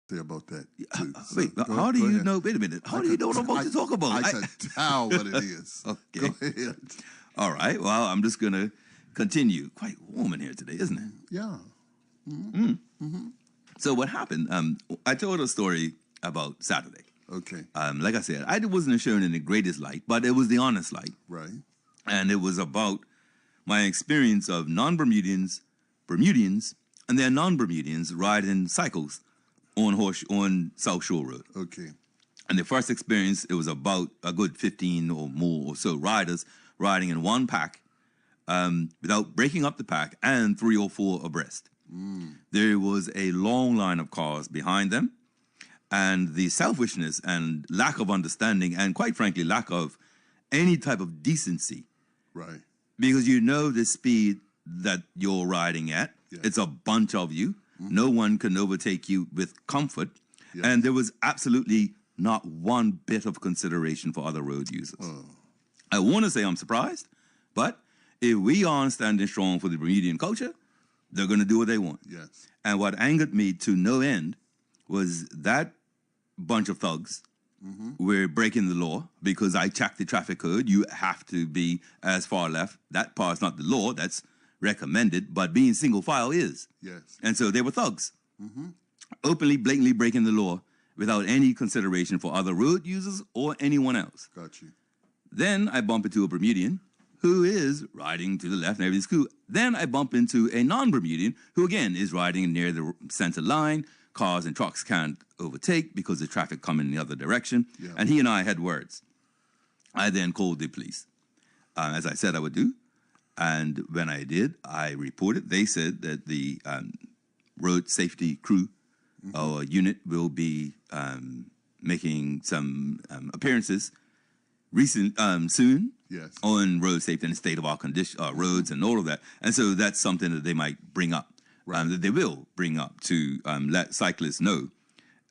say about that too. So Wait, how do you know? Wait a minute. How do you know what I'm about to talk about? I can tell what it is. Okay. Go ahead. All right. Well, I'm just going to continue. Quite warm in here today, isn't it? Yeah. So what happened? I told a story about Saturday. Okay. Like I said, I wasn't shown in the greatest light, but it was the honest light. Right. And it was about my experience of non-Bermudians, Bermudians, and their non-Bermudians riding cycles on South Shore Road. Okay. And the first experience, it was about a good 15 or more or so riders riding in one pack without breaking up the pack and 3 or 4 abreast. There was a long line of cars behind them, and the selfishness and lack of understanding and, quite frankly, lack of any type of decency. Right. Because you know the speed that you're riding at. Yes. It's a bunch of you. No one can overtake you with comfort. Yes. And there was absolutely not one bit of consideration for other road users. I want to say I'm surprised, but if we aren't standing strong for the Bermudian culture, they're going to do what they want. Yes. And what angered me to no end was that bunch of thugs were breaking the law because I checked the traffic code. You have to be as far left. That part's not the law. That's recommended, but being single file is. Yes. And so they were thugs, openly, blatantly breaking the law without any consideration for other road users or anyone else. Got you. Then I bump into a Bermudian who is riding to the left and everything's cool. Then I bump into a non-Bermudian who, again, is riding near the center line. Cars and trucks can't overtake because the traffic coming in the other direction. Yeah. And he and I had words. I then called the police, as I said I would do. And when I did, I reported. They said that the road safety crew or unit will be making some appearances soon. Yes. On road safety and the state of our condition, roads and all of that. And so that's something that they might bring up. Right. That they will bring up to let cyclists know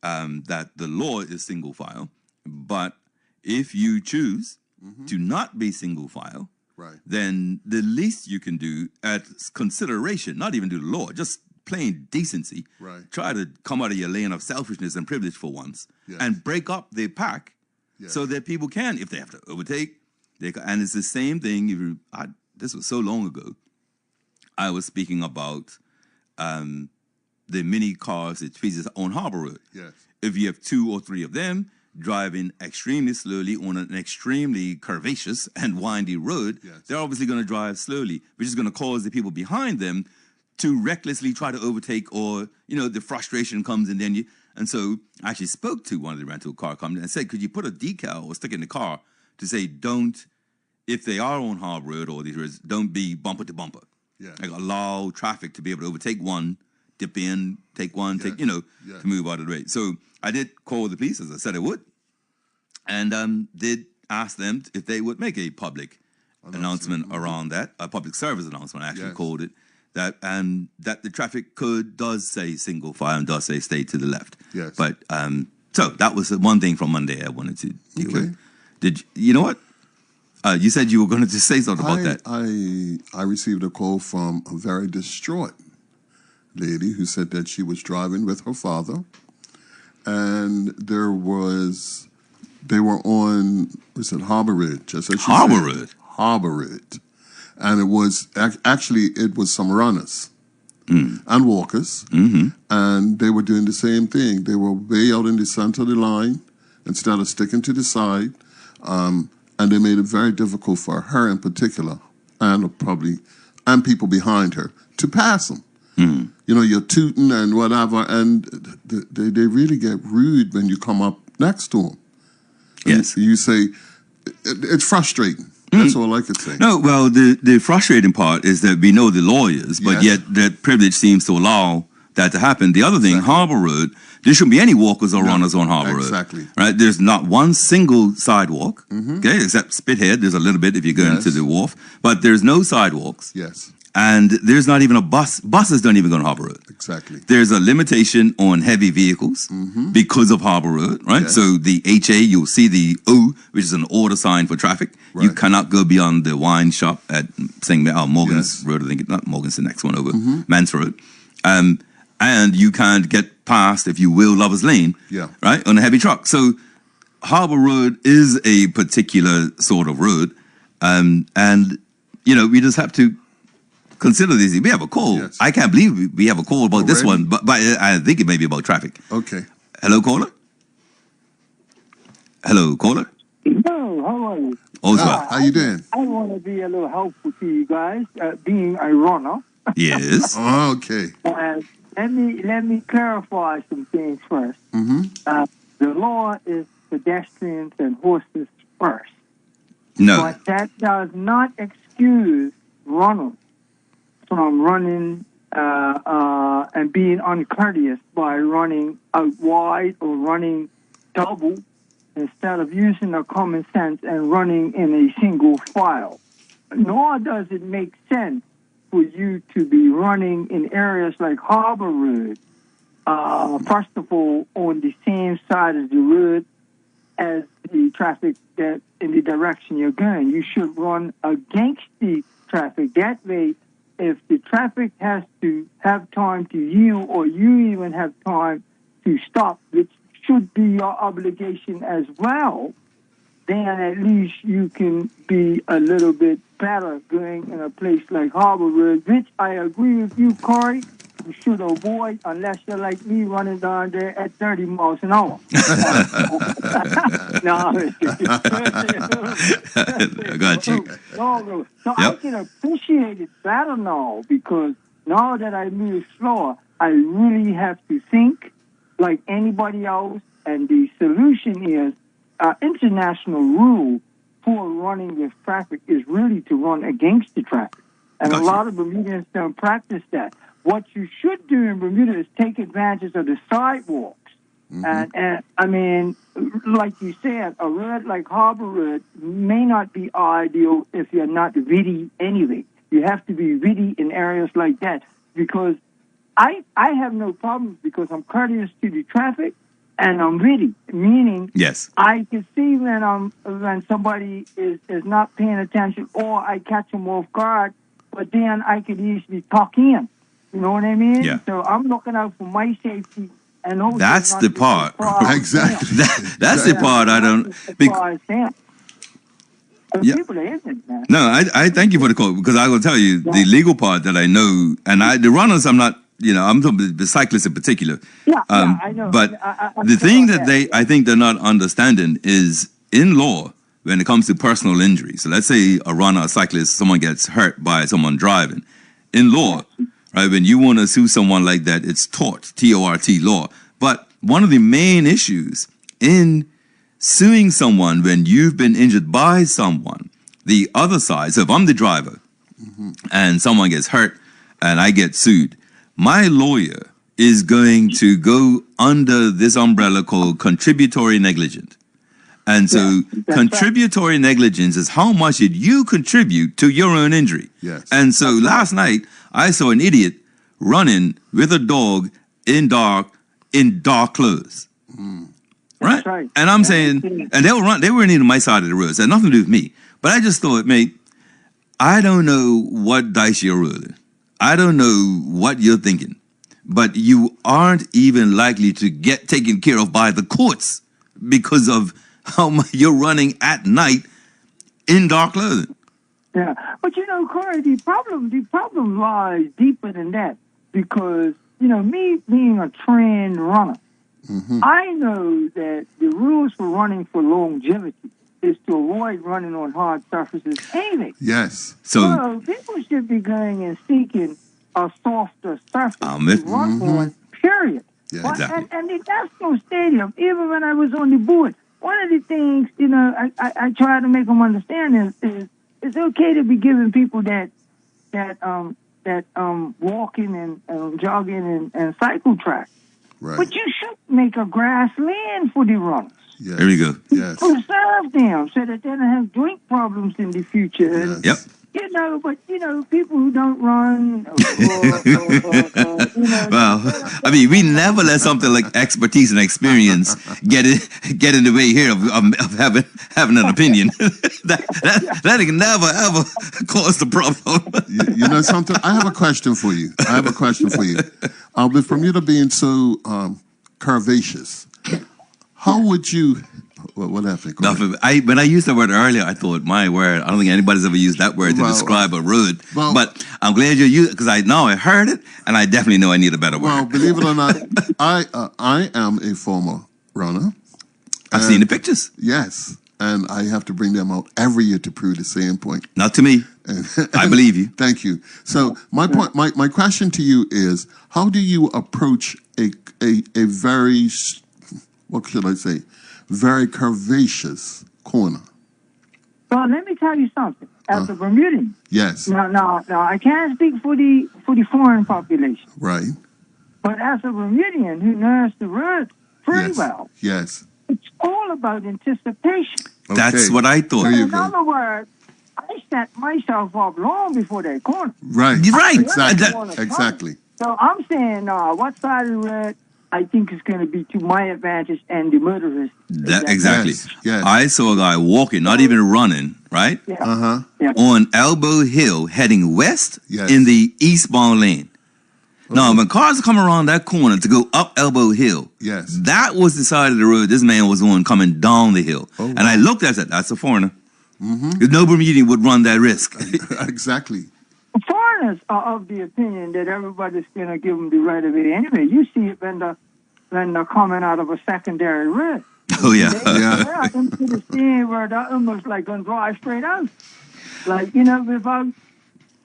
that the law is single file. But if you choose to not be single file, Right. then the least you can do at consideration, not even do the law, just plain decency, Right. try to come out of your lane of selfishness and privilege for once Yes. and break up the pack Yes. so that people can, if they have to overtake, and it's the same thing. This was so long ago. I was speaking about the mini cars that features on Harbor Road. Yes. If you have 2 or 3 of them driving extremely slowly on an extremely curvaceous and windy road, Yes. they're obviously going to drive slowly, which is going to cause the people behind them to recklessly try to overtake, or, the frustration comes and then and so I actually spoke to one of the rental car companies and said, could you put a decal or stick in the car to say, don't, if they are on Harbor Road or these roads, don't be bumper to bumper. Yeah. Like allow traffic to be able to overtake one, dip in, take one, Yes. to move out of the way. So I did call the police, as I said I would, and did ask them if they would make a public announcement around that, a public service announcement, I actually called it, that the traffic code does say single file and does say stay to the left. Yes. But so that was the one thing from Monday I wanted to deal with. You know what? You said you were going to just say something about that. I received a call from a very distraught lady who said that she was driving with her father, and they were on, Harbor Road, just as she Harbor said. Road? Harbor Road. And it was, it was some runners and walkers, and they were doing the same thing. They were way out in the center of the line instead of sticking to the side. And they made it very difficult for her in particular, and people behind her, to pass them. You're tooting and whatever, and they really get rude when you come up next to them. Yes. You say, it's frustrating. That's all I could say. No, well, the frustrating part is that we know the lawyers, but yet that privilege seems to allow that to happen. The other thing, Harbor Road, there shouldn't be any walkers or runners on Harbor Road. Exactly. Right? There's not one single sidewalk, okay, except Spithead. There's a little bit if you go into the wharf, but there's no sidewalks. Yes. And there's not even a bus. Buses don't even go on Harbor Road. Exactly. There's a limitation on heavy vehicles because of Harbor Road, right? Yes. So the HA, you'll see the O, which is an order sign for traffic. Right. You cannot go beyond the wine shop at Morgan's Road. I think not Morgan's, the next one over, Mance Road. And you can't get past, if you will, Lover's Lane, Yeah. right, on a heavy truck. So Harbor Road is a particular sort of road, and we just have to consider this. We have a call. Yes. I can't believe we have a call about this Already? one, but I think it may be about traffic. Okay. Hello, caller. Hello, caller. Hello, how are you? All's well. How you doing? I want to be a little helpful to you guys, being a runner. Yes. Okay. Let me clarify some things first. The law is pedestrians and horses first, No. but that does not excuse runners from running and being uncourteous by running out wide or running double instead of using their common sense and running in a single file. Nor does it make sense for you to be running in areas like Harbor Road, first of all, on the same side of the road as the traffic that in the direction you're going. You should run against the traffic. That way, if the traffic has to have time to yield or you even have time to stop, which should be your obligation as well, then at least you can be a little bit better going in a place like Harbor Road, which I agree with you, Corey, you should avoid unless you're like me running down there at 30 miles an hour. No, I got you. So I can appreciate it better now because now that I move slower, I really have to think like anybody else, and the solution is international rule for running with traffic is really to run against the traffic. And a lot of Bermudians don't practice that. What you should do in Bermuda is take advantage of the sidewalks. And I mean, like you said, a road like Harbor Road may not be ideal if you're not witty anyway. You have to be witty in areas like that because I have no problems because I'm courteous to the traffic and I'm witty, meaning Yes. I can see when somebody is not paying attention or I catch them off guard, but then I could easily talk in. You know what I mean? Yeah. So I'm looking out for my safety. And also That's not the to part. surprise Exactly. them. That's the part I don't. Surprise them. But Yeah. people are ignorant, man. No, I thank you for the call because I will tell you the legal part that I know, and the runners I'm not, I'm talking about the cyclists in particular. Yeah, I know. But I the thing that yeah. I think they're not understanding is in law when it comes to personal injury. So let's say a runner, a cyclist, someone gets hurt by someone driving. In law, right, when you want to sue someone like that, it's tort, T-O-R-T, law. But one of the main issues in suing someone when you've been injured by someone, the other side, so if I'm the driver and someone gets hurt and I get sued, my lawyer is going to go under this umbrella called contributory negligence. And so contributory negligence is how much did you contribute to your own injury. Yes. And so last night I saw an idiot running with a dog in dark clothes. Right? right. And I'm saying, and they were in my side of the road. It had nothing to do with me. But I just thought, mate, I don't know what dice you're rolling. I don't know what you're thinking. But you aren't even likely to get taken care of by the courts because of how much you're running at night in dark clothing. Yeah, but Corey, the problem lies deeper than that because me being a trained runner, I know that the rules for running for longevity is to avoid running on hard surfaces anyway. Yes. So people should be going and seeking a softer surface I'm to with- run on. Period. Yeah, But- exactly. And the National Stadium, even when I was on the board, one of the things I try to make them understand is it's okay to be giving people that walking and jogging and cycle track, Right. but you should make a grassland for the runners. Yes. There we go. Yes. Preserve them so that they don't have drink problems in the future. And, Yes. Yep. but people who don't run, Well, I mean, we never let something like expertise and experience get in the way here of having an opinion. that can never ever cause the problem. You know something? I have a question for you. With Bermuda being so curvaceous, how would you? What happened? Nothing. When I used that word earlier, I thought, my word, I don't think anybody's ever used that word to describe a road. But I'm glad you used it because I heard it, and I definitely know I need a better word. Well, believe it or not, I am a former runner. I've seen the pictures. Yes, and I have to bring them out every year to prove the same point. Not to me. I believe you. Thank you. So my point, my question to you is: how do you approach a very, what should I say, very curvaceous corner? Well, let me tell you something. As a Bermudian, yes. Now, I can't speak for the foreign population, Right. but as a Bermudian who knows the road pretty well, yes, it's all about anticipation. Okay. That's what I thought. There you In go. other words, I set myself up long before that corner. Right. Right. Exactly. So I'm saying, what side of the road I think is going to be to my advantage and the motorist. Exactly. Yes. I saw a guy walking, not even running, right? Yeah. On Elbow Hill, heading west Yes. in the eastbound lane. Now, when cars come around that corner to go up Elbow Hill, Yes. that was the side of the road this man was on coming down the hill. Oh, and I looked at it, I said, that's a foreigner. Because no Bermudian would run that risk. Exactly. Foreigners are of the opinion that everybody's going to give them the right of way anyway. You see it when they're coming out of a secondary road. Oh, yeah. They're out into the scene where they're almost like going to drive straight out. Like, without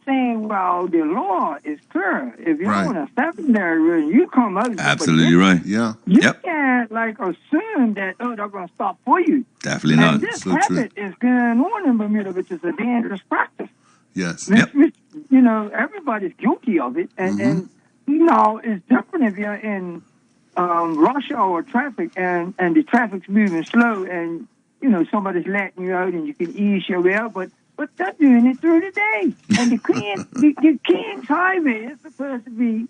saying, well, the law is clear. If you're on a secondary road, you come out. Absolutely right. Yeah. You can't, assume that, they're going to stop for you. Definitely not. And this So habit is going on in Bermuda, which is a dangerous practice. Yes. Which, everybody's guilty of it. And it's different if you're in rush hour traffic and the traffic's moving slow and, somebody's letting you out and you can ease your way out. But they're doing it through the day. And the King's Highway is supposed to be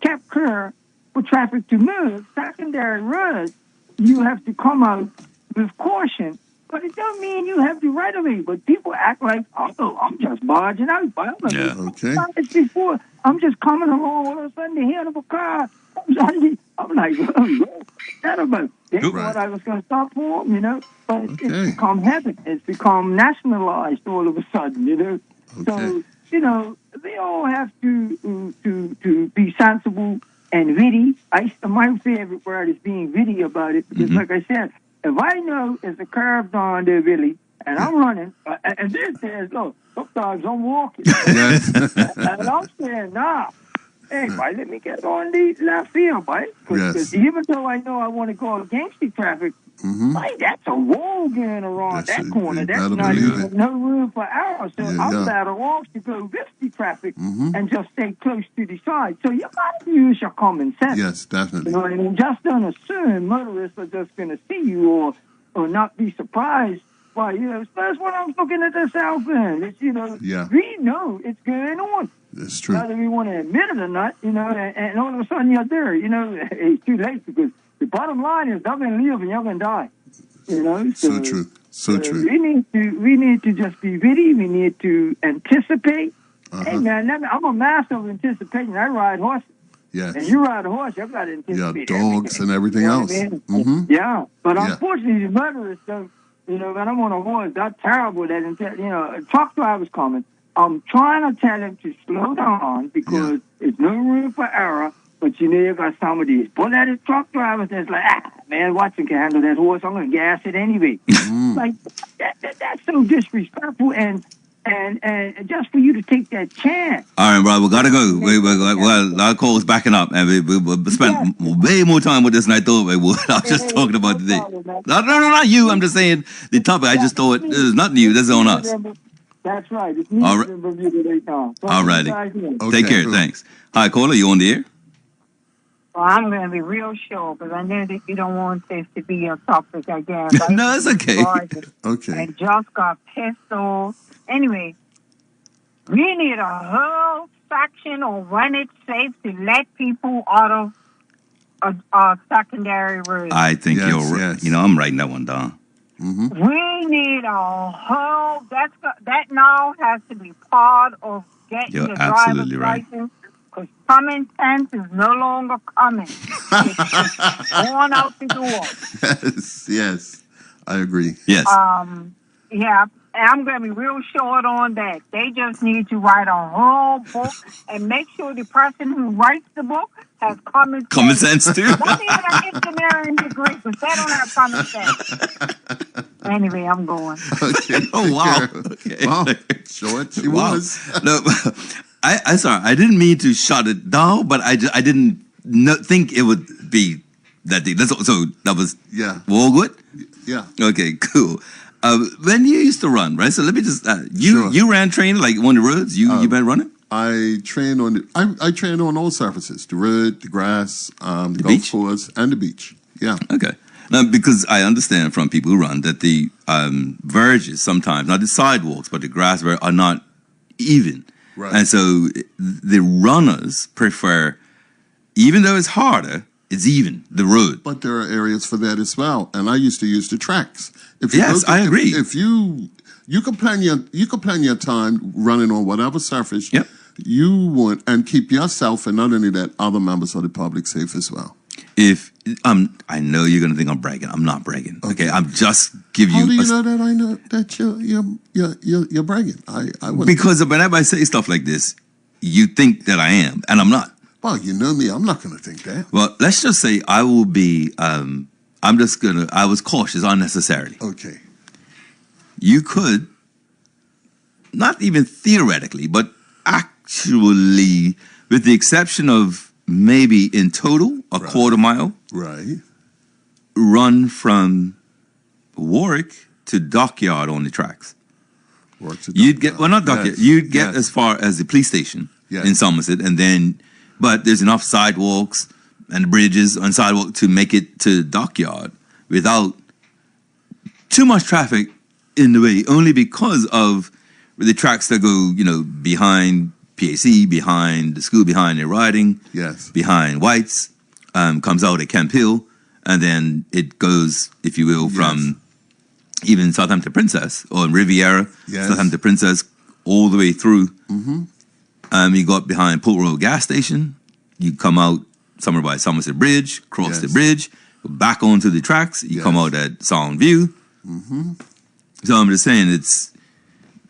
kept clear for traffic to move. Secondary roads, you have to come out with caution. But it don't mean you have the right of way. But people act like, oh, I'm just barging out. Okay. Before, I'm just coming along all of a sudden the head of a car. I'm like, what's that about? They thought I was going to stop for them, But it's become habit. It's become nationalized all of a sudden, Okay. So, they all have to be sensible and witty. My favorite word is being witty about it because, like I said, if I know it's a curve down there, Billy, and I'm running, and this says, look, sometimes I'm walking. Yes. And I'm saying, hey, boy, let me get on the left field, boy. Because even though I know I want to go against the traffic, that's a wall going around that corner. That's not even no room for error. So I'm better off to go with the traffic and just stay close to the side. So you got to use your common sense. Yes, definitely. You know what I mean? Just don't assume motorists are just going to see you or not be surprised by, that's when I'm looking at the South End. It's, we know it's going on. That's true. Whether we want to admit it or not, and all of a sudden you're there, it's too late because the bottom line is they're going to live and you're going to die. So true. So true. We need to just be witty. We need to anticipate. Hey, man, I'm a master of anticipation. I ride horses. Yes. And you ride a horse, you've got to anticipate dogs and everything else. Yeah. But unfortunately, the motorists don't, when I'm on a horse, they're terrible. That, truck drivers coming. I'm trying to tell them to slow down because there's no room for error. But you got some of these bull-headed truck drivers that's like, man, Watson can handle that horse. I'm going to gas it anyway. Like, that's so disrespectful and just for you to take that chance. All right, bro, we got to go. Our call is backing up, and we spent way more time with this than I thought we would. I was just talking about today. No, not you. I'm just saying the topic. I just thought this is not you. This is on us. That's right. It's me in Bermuda right now. All righty. Take care. Thanks. Hi, caller. You on the air? Well, I'm going to be real sure because I know that you don't want this to be a topic again. No, it's okay. Okay. And just got pissed off. Anyway, we need a whole section on when it's safe to let people out of a secondary road. I think you're right. Yes. I'm writing that one down. We need a whole, that now has to be part of getting You're the absolutely driver's right. license. Because common sense is no longer common. It's going out the door. Yes, I agree. Yes. Yeah, and I'm going to be real short on that. They just need to write a whole book and make sure the person who writes the book has common sense. Common sense, too. Not even an engineering degree, because they don't have common sense. Anyway, I'm going. Okay. Oh, wow. Okay. Wow. Short she Wow. was. No, I sorry. I didn't mean to shut it down, but I didn't think it would be that deep. So that was all good? Yeah. Okay, cool. When you used to run, right? So let me just Sure. you ran training like on the roads. You been running? I train on I train on all surfaces: the road, the grass, the golf beach? course, and the beach. Yeah. Okay. Now, because I understand from people who run that the verges sometimes, not the sidewalks, but the grass are not even. Right. And so the runners prefer, even though it's harder, it's even, the road. But there are areas for that as well, and I used to use the tracks. If you Yes, I agree. If you can plan your time running on whatever surface Yep. you want, and keep yourself and not only that, other members of the public safe as well. If I know you're going to think I'm bragging. I'm not bragging. Okay, I'm just give you. How do you know that I know that you're bragging? I wouldn't. Because whenever I say stuff like this, you think that I am, and I'm not. Well, you know me. I'm not going to think that. Well, let's just say I will be. I was cautious unnecessarily. Okay. You could, not even theoretically, but actually, with the exception of maybe in total a quarter mile, Right. run from Warwick to Dockyard on the tracks. You'd get, well, not Dockyard, you'd get as far as the police station in Somerset, and then, but there's enough sidewalks and bridges on sidewalk to make it to Dockyard without too much traffic in the way, only because of the tracks that go, behind PAC, behind the school, behind their riding, behind White's, comes out at Camp Hill, and then it goes, if you will, from even Southampton Princess or Riviera, Southampton Princess, all the way through. Mm-hmm. You go up behind Port Royal gas station, you come out somewhere by Somerset Bridge, cross the bridge, go back onto the tracks, you come out at Sound View. Mm-hmm. So I'm just saying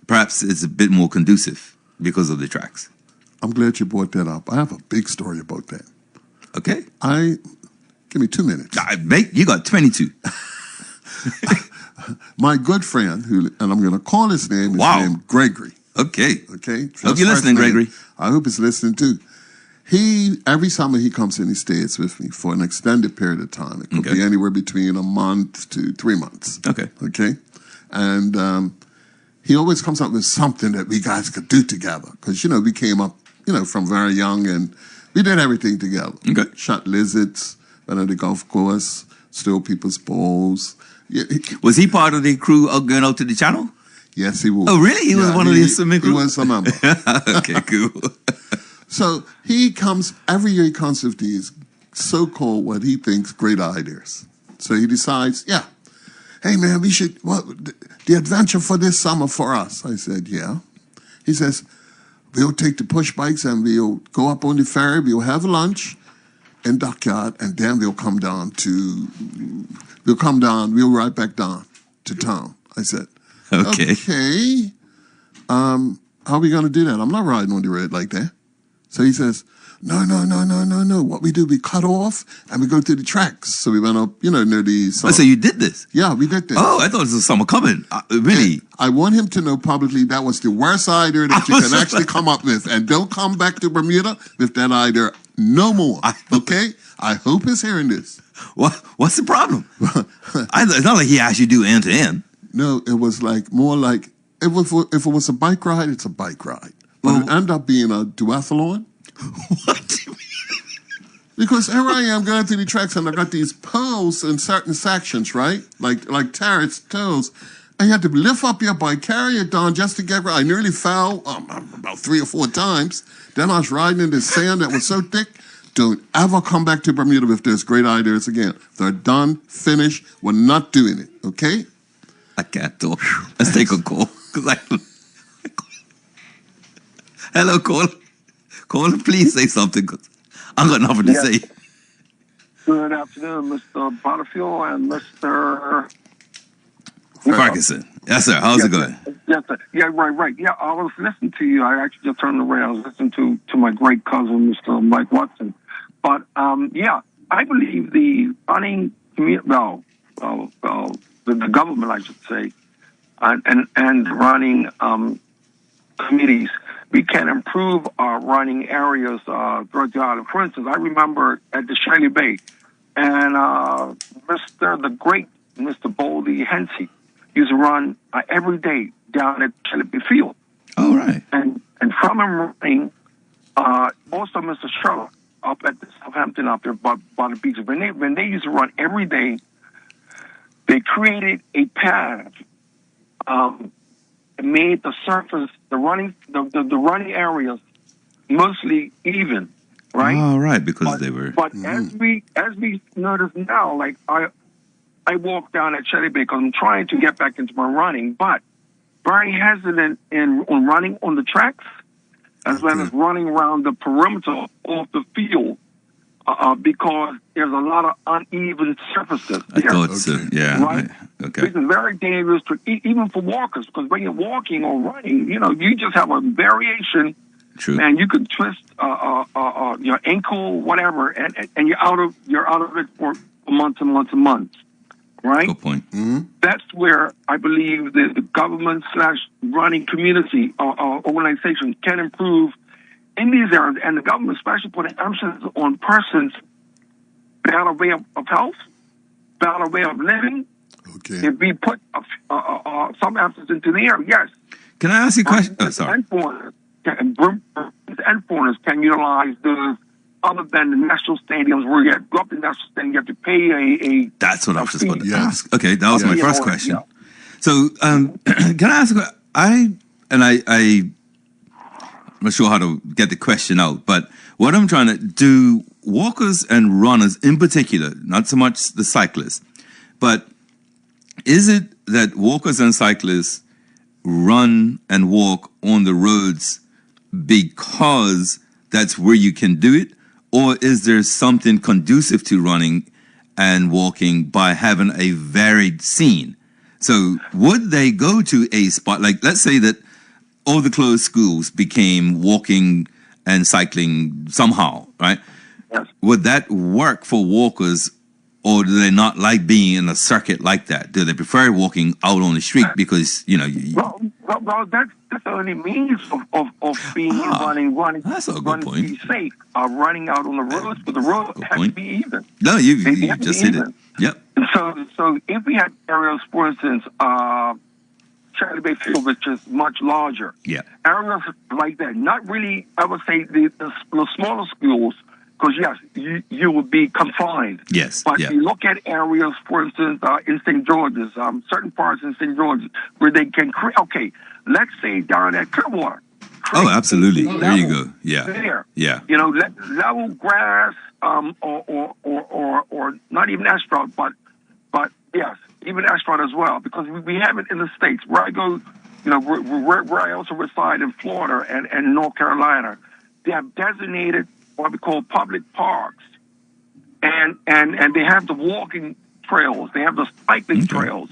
perhaps it's a bit more conducive because of the tracks. I'm glad you brought that up. I have a big story about that. Okay. Give me 2 minutes. You got 22. My good friend, and I'm going to call his name, named Gregory. Okay. Okay. Hope you're listening, Gregory. I hope he's listening too. Every summer he comes and he stays with me for an extended period of time. It could be anywhere between a month to 3 months. Okay. Okay. And he always comes up with something that we guys could do together. Because, we came up, from very young and we did everything together. Okay. Shot lizards, went on the golf course, stole people's balls. Yeah, was he part of the crew going out to the channel? Yes, he was. Oh, really? He was one of the swimming crew? He was a member. Okay, cool. So every year he comes with these so-called, what he thinks, great ideas. So he decides, hey man, we should, the adventure for this summer for us. I said, yeah. He says, we'll take the push bikes and we'll go up on the ferry, we'll have lunch in Dockyard, and then we'll ride back down to town. I said, okay. How are we going to do that? I'm not riding on the road like that. So he says, no. What we do, we cut off and we go to the tracks. So we went up, near the... So you did this? Yeah, we did this. Oh, I thought it was summer coming. Really? And I want him to know publicly that was the worst idea that you can actually come up with. And don't come back to Bermuda with that idea no more. Okay? I hope he's hearing this. What's the problem? It's not like he asked you to do end to end. No, it was more like, if it was a bike ride, it's a bike ride. But it ended up being a duathlon. What do you mean? Because here I am going through the tracks and I got these poles in certain sections, right? Like turrets, toes. And you had to lift up your bike, carry it down just to get right. I nearly fell about 3 or 4 times. Then I was riding in the sand that was so thick. Don't ever come back to Bermuda with those great ideas again. They're done, finished. We're not doing it, okay? I can't talk. Let's take a call. Hello, caller. Call and please say something, 'cause I got nothing to say. Good afternoon, Mr. Butterfield and Mr. Ferguson. Yes, sir. How's it going? Yes, sir. Yeah, right. Yeah, I was listening to you. I actually just turned around. I was listening to my great cousin, Mr. Mike Watson. But, yeah, I believe the running community, the government, I should say, and running committees, we can improve our running areas throughout the island. For instance, I remember at the Shirley Bay, and the great Mr. Boldy Hensey used to run every day down at Shirley Bay Field. All right. And from him running, also Mr. Sherlock up at the Southampton up there by the beach. When they used to run every day, they created a path. Made the surface, the running areas mostly even, right? All right, because they were. But as we notice now, like I walk down at Shirley Bay because I'm trying to get back into my running, but very hesitant on running on the tracks as well as running around the perimeter of the field because there's a lot of uneven surfaces there. I thought so. Yeah. Right? Okay. This is very dangerous, even for walkers, because when you're walking or running, you just have a variation. True. And you could twist your ankle, whatever, and you're out of it for months and months and months. Right? Good point. Mm-hmm. That's where I believe the government/running community organization can improve in these areas, and the government especially put an emphasis on persons better way of health, better way of living. Okay. If we put some emphasis into the area, yes. Can I ask you a question? Oh, sorry. And foreigners can utilize those other than the national stadiums where you go up to the national stadium, you have to pay a That's what I was just going to Yeah. ask. Okay, that was my first question. Yeah. So, can I ask? I'm not sure how to get the question out, but what I'm trying to do, walkers and runners in particular, not so much the cyclists, but is it that walkers and cyclists run and walk on the roads because that's where you can do it? Or is there something conducive to running and walking by having a varied scene? So would they go to a spot, like let's say that all the closed schools became walking and cycling somehow, right? Yes. Would that work for walkers, or do they not like being in a circuit like that? Do they prefer walking out on the street because, Well, that's the only means of being running. That's a good running point. to be safe. Running out on the roads, but the road Good has point. to be even. No, They you have to just be hit it. even. Yep. So if we had areas, for instance, Charlie Bay Field, which is much larger. Yeah. Areas like that, not really, I would say the smaller schools, because yes, you would be confined. Yes. But Yeah. you look at areas, for instance, in St. George's, certain parts in St. George's, where they can create, okay, let's say down at Clearwater. Oh, absolutely. create a There you level go. Yeah. There. Yeah. Level grass, or not even asphalt, but yes, even asphalt as well, because we have it in the States. Where I go, where I also reside in Florida and North Carolina, they have designated what we call public parks, and they have the walking trails, they have the cycling trails,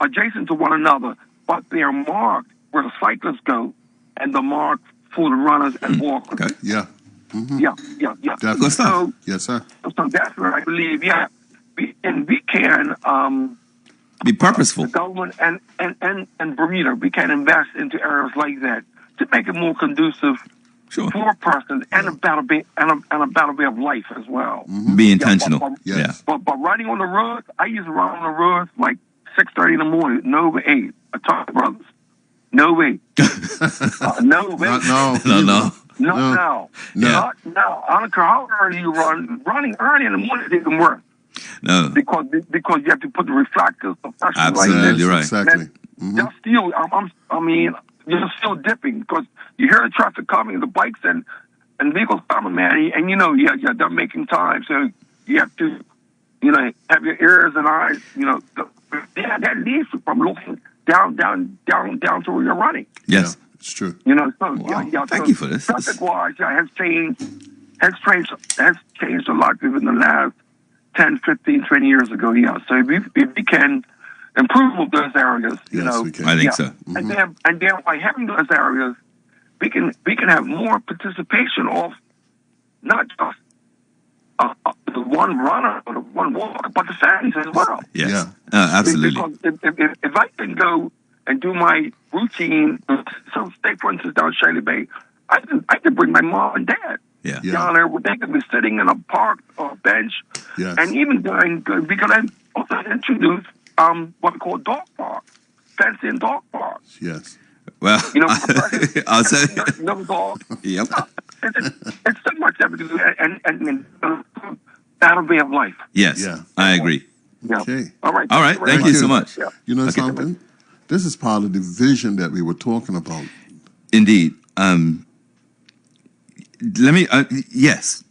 adjacent to one another, but they are marked where the cyclists go, and the mark for the runners and walkers. Okay. Yeah. Mm-hmm. Yeah. Definitely. Good stuff. So, Yes, sir. so that's where I believe, we can Be purposeful. the government and Bermuda, we can invest into areas like that to make it more conducive Sure. for persons and a better way of life as well. Be intentional. Yes. But running on the roads, I used to run on the roads like 6:30 in the morning, no way. I talk to brothers, no way, no way, Not now. No. not No. now, not now. I don't care how early you run. Running early in the morning didn't work. No. Because you have to put the reflectors, Absolutely. Right. Exactly. Just still, you're still dipping because you hear the traffic coming, the bikes and vehicles coming, man, and they're making time, so you have to, have your ears and eyes, that leads you from looking down to where you're running. Yes. It's true. You know, so Wow. yeah. Thank so you for this. Traffic-wise, has changed a lot within the last 10, 15, 20 years ago. Yeah. So if we can improve those areas, you Yes, know, we can. I think so. and then by having those areas, we can have more participation of not just the one runner or the one walker, but the families as well. Yes. Yeah. Absolutely. Because if I can go and do my routine, so say for instance down Shirley Bay, I can bring my mom and dad Yeah. Yeah. down there where they can be sitting in a park or a bench, Yes. and even we can also introduce what we call dog park, fenced-in dog park. Yes. Well, You know, I'll say. no dog. Yep. It's so much that we can do, and that'll be of life. Yes. Yeah. I agree. Yeah. Okay. All right. All right. Thank you so much. Yeah. You know Okay. something? This is part of the vision that we were talking about. Indeed. Let me. Yes,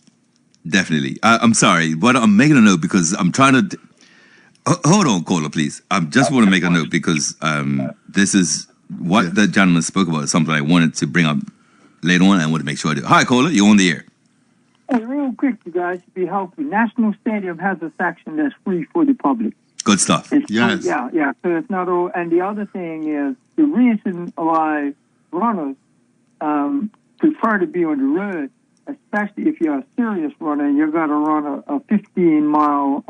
definitely. I'm sorry, but I'm making a note because I'm trying to. Hold on, caller, please. I just want to make a note because this is what Yeah. the gentleman spoke about. Something I wanted to bring up later on. I want to make sure I do. Hi, caller. You're on the air. Hey, real quick, you guys, to be helpful. National Stadium has a section that's free for the public. Good stuff. It's Yes. Yeah. So it's not all. And the other thing is the reason why runners prefer to be on the road, especially if you're a serious runner and you're going to run a 15-mile,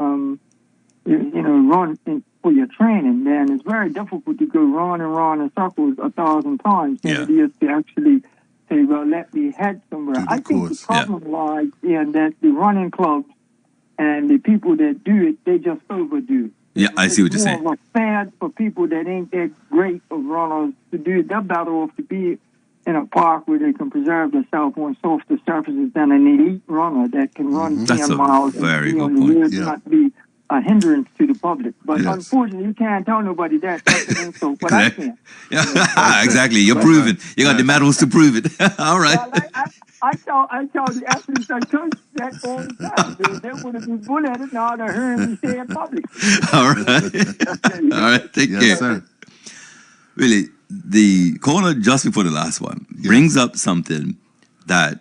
run for your training. Then it's very difficult to go run in circles 1,000 times than Yeah. it is to actually say, well, let me head somewhere. Do the I think course. the problem lies in that the running clubs and the people that do it, they just overdo it. Yeah, I see what you're It's saying. more of a fad for people that ain't that great of runners to do it. They're better off to be in a park where they can preserve themselves on softer surfaces than an elite runner that can run That's 10 a miles very and be good on the point. road, Yeah. not be a hindrance to the public. But Yes. unfortunately, you can't tell nobody that. That's an insult, but I can. Yeah, exactly. You're proving. You got the medals to prove it. All right. Well, I tell the athletes I coach that all the time. They would have been bullheaded now to hear me say it public. All right. All right. Take Yes, care. sir. Really, the caller just before the last one brings up something that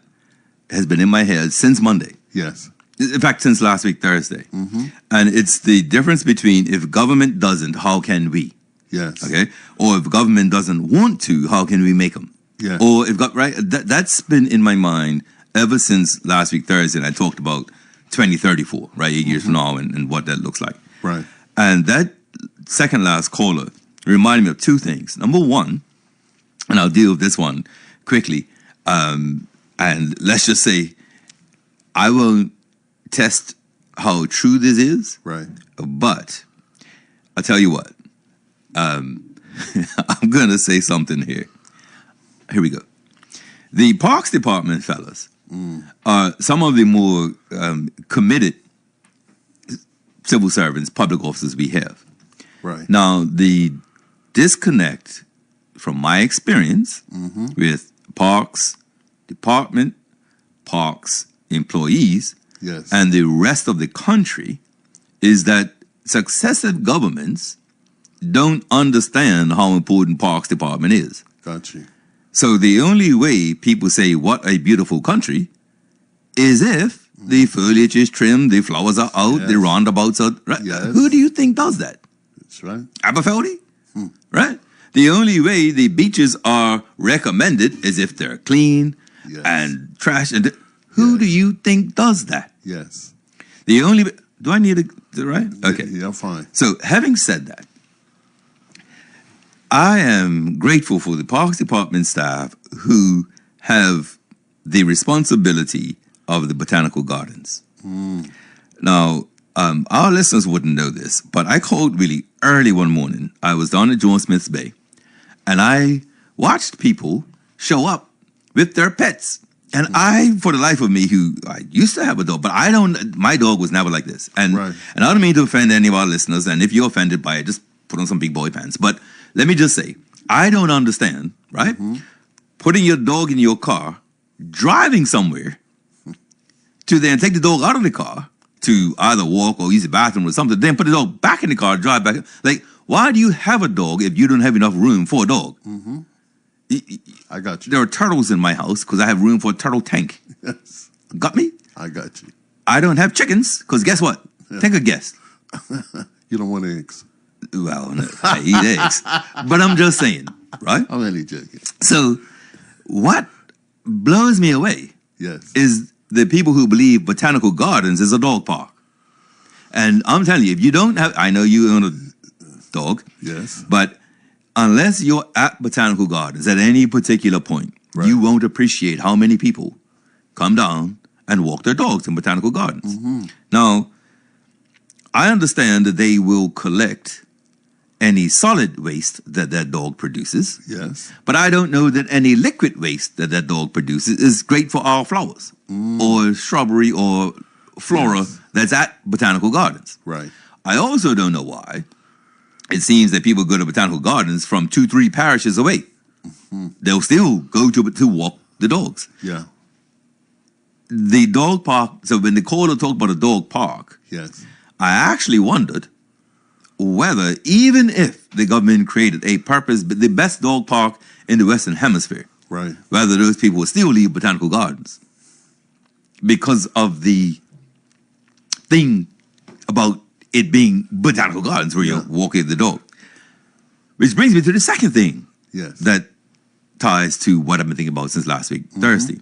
has been in my head since Monday. Yes. In fact, since last week, Thursday. And it's the difference between if government doesn't, how can we? Yes. Okay? Or if government doesn't want to, how can we make them? Yeah. Or if that's been in my mind ever since last week, Thursday. And I talked about 2034, right? 8 years from now and what that looks like. Right. And that second last caller reminded me of two things. Number one, and I'll deal with this one quickly. And let's just say I won't test how true this is, Right. but I'll tell you what. I'm going to say something here. Here we go. The Parks Department fellas are some of the more committed civil servants, public officers we have. Right. Now, the disconnect from my experience with Parks Department, Parks employees, Yes. and the rest of the country is that successive governments don't understand how important Parks Department is. Got you. So the only way people say, what a beautiful country, is if the foliage is trimmed, the flowers are out, the Yes. roundabouts are... Right? Yes. Who do you think does that? That's right. Aberfeldy? Right? The only way the beaches are recommended is if they're clean Yes. and trash. And who do you think does that? Yes. The only... Do I need to... Right? Okay. Yeah, fine. So, having said that, I am grateful for the Parks Department staff who have the responsibility of the botanical gardens. Now, our listeners wouldn't know this, but I called really early one morning. I was down at John Smith's Bay, and I watched people show up with their pets. And I, for the life of me, I used to have a dog, but my dog was never like this. And, Right. and I don't mean to offend any of our listeners, and if you're offended by it, just put on some big boy pants. But let me just say, I don't understand, right? Putting your dog in your car, driving somewhere, to then take the dog out of the car to either walk or use the bathroom or something, then put the dog back in the car, drive back. Like, why do you have a dog if you don't have enough room for a dog? I got you. There are turtles in my house because I have room for a turtle tank. Yes, Got me? I got you. I don't have chickens because guess what? Take a guess. You don't want eggs. Well, no, I eat eggs. But I'm just saying, right? I'm only joking. So what blows me away Yes. is the people who believe botanical gardens is a dog park. And I'm telling you, if you don't have, I know you own a dog, Yes. but unless you're at botanical gardens at any particular point, Right. you won't appreciate how many people come down and walk their dogs in botanical gardens. Mm-hmm. Now, I understand that they will collect any solid waste that that dog produces, Yes. but I don't know that any liquid waste that that dog produces is great for our flowers or shrubbery or flora Yes. that's at botanical gardens. Right. I also don't know why it seems that people go to botanical gardens from 2-3 parishes away. They'll still go to walk the dogs. Yeah. The dog park, so when the caller talked about a dog park, Yes. I actually wondered whether, even if the government created a purpose, the best dog park in the Western Hemisphere, Right. whether those people would still leave botanical gardens because of the thing about it being botanical gardens where you're walking the dog. Which brings me to the second thing Yes. that ties to what I've been thinking about since last week, Thursday.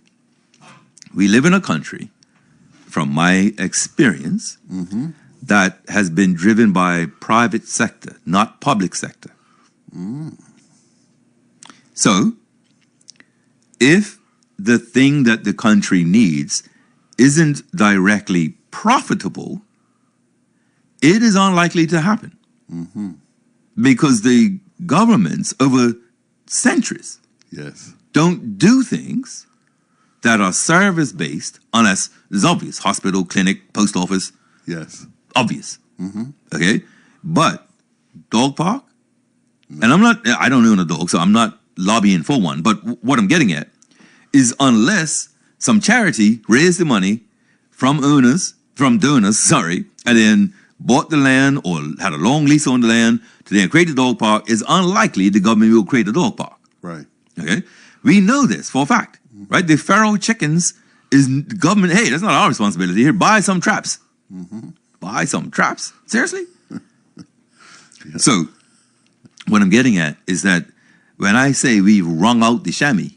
We live in a country, from my experience, that has been driven by private sector, not public sector. So, if the thing that the country needs isn't directly profitable, it is unlikely to happen. Because the governments over centuries Yes. don't do things that are service-based unless it's obvious. Hospital, clinic, post office, Yes. obvious. Okay? But dog park, and I don't own a dog, so I'm not lobbying for one, but what I'm getting at is unless some charity raised the money from donors, and then bought the land or had a long lease on the land to then create a dog park, it's unlikely the government will create a dog park. Right. Okay? We know this for a fact, right? The feral chickens is government, hey, that's not our responsibility here. Buy some traps. Buy some traps? Seriously? So, what I'm getting at is that when I say we wrung out the chamois,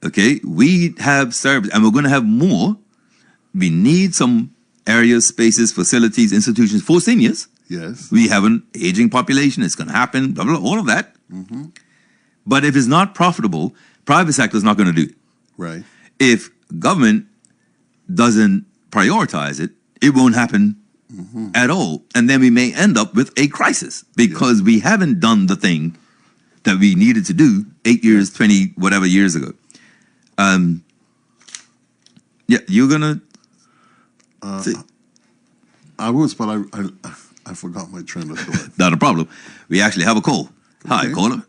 okay, we have service, and we're going to have more. We need some areas, spaces, facilities, institutions for seniors. Yes. We have an aging population. It's going to happen, blah, blah, blah, all of that. But if it's not profitable, private sector is not going to do it. Right. If government doesn't prioritize it, it won't happen at all. And then we may end up with a crisis because we haven't done the thing that we needed to do 8 years, 20, whatever years ago. You're going to... I was, but I forgot my train of thought. Not a problem. We actually have a call. Hi, Okay. caller.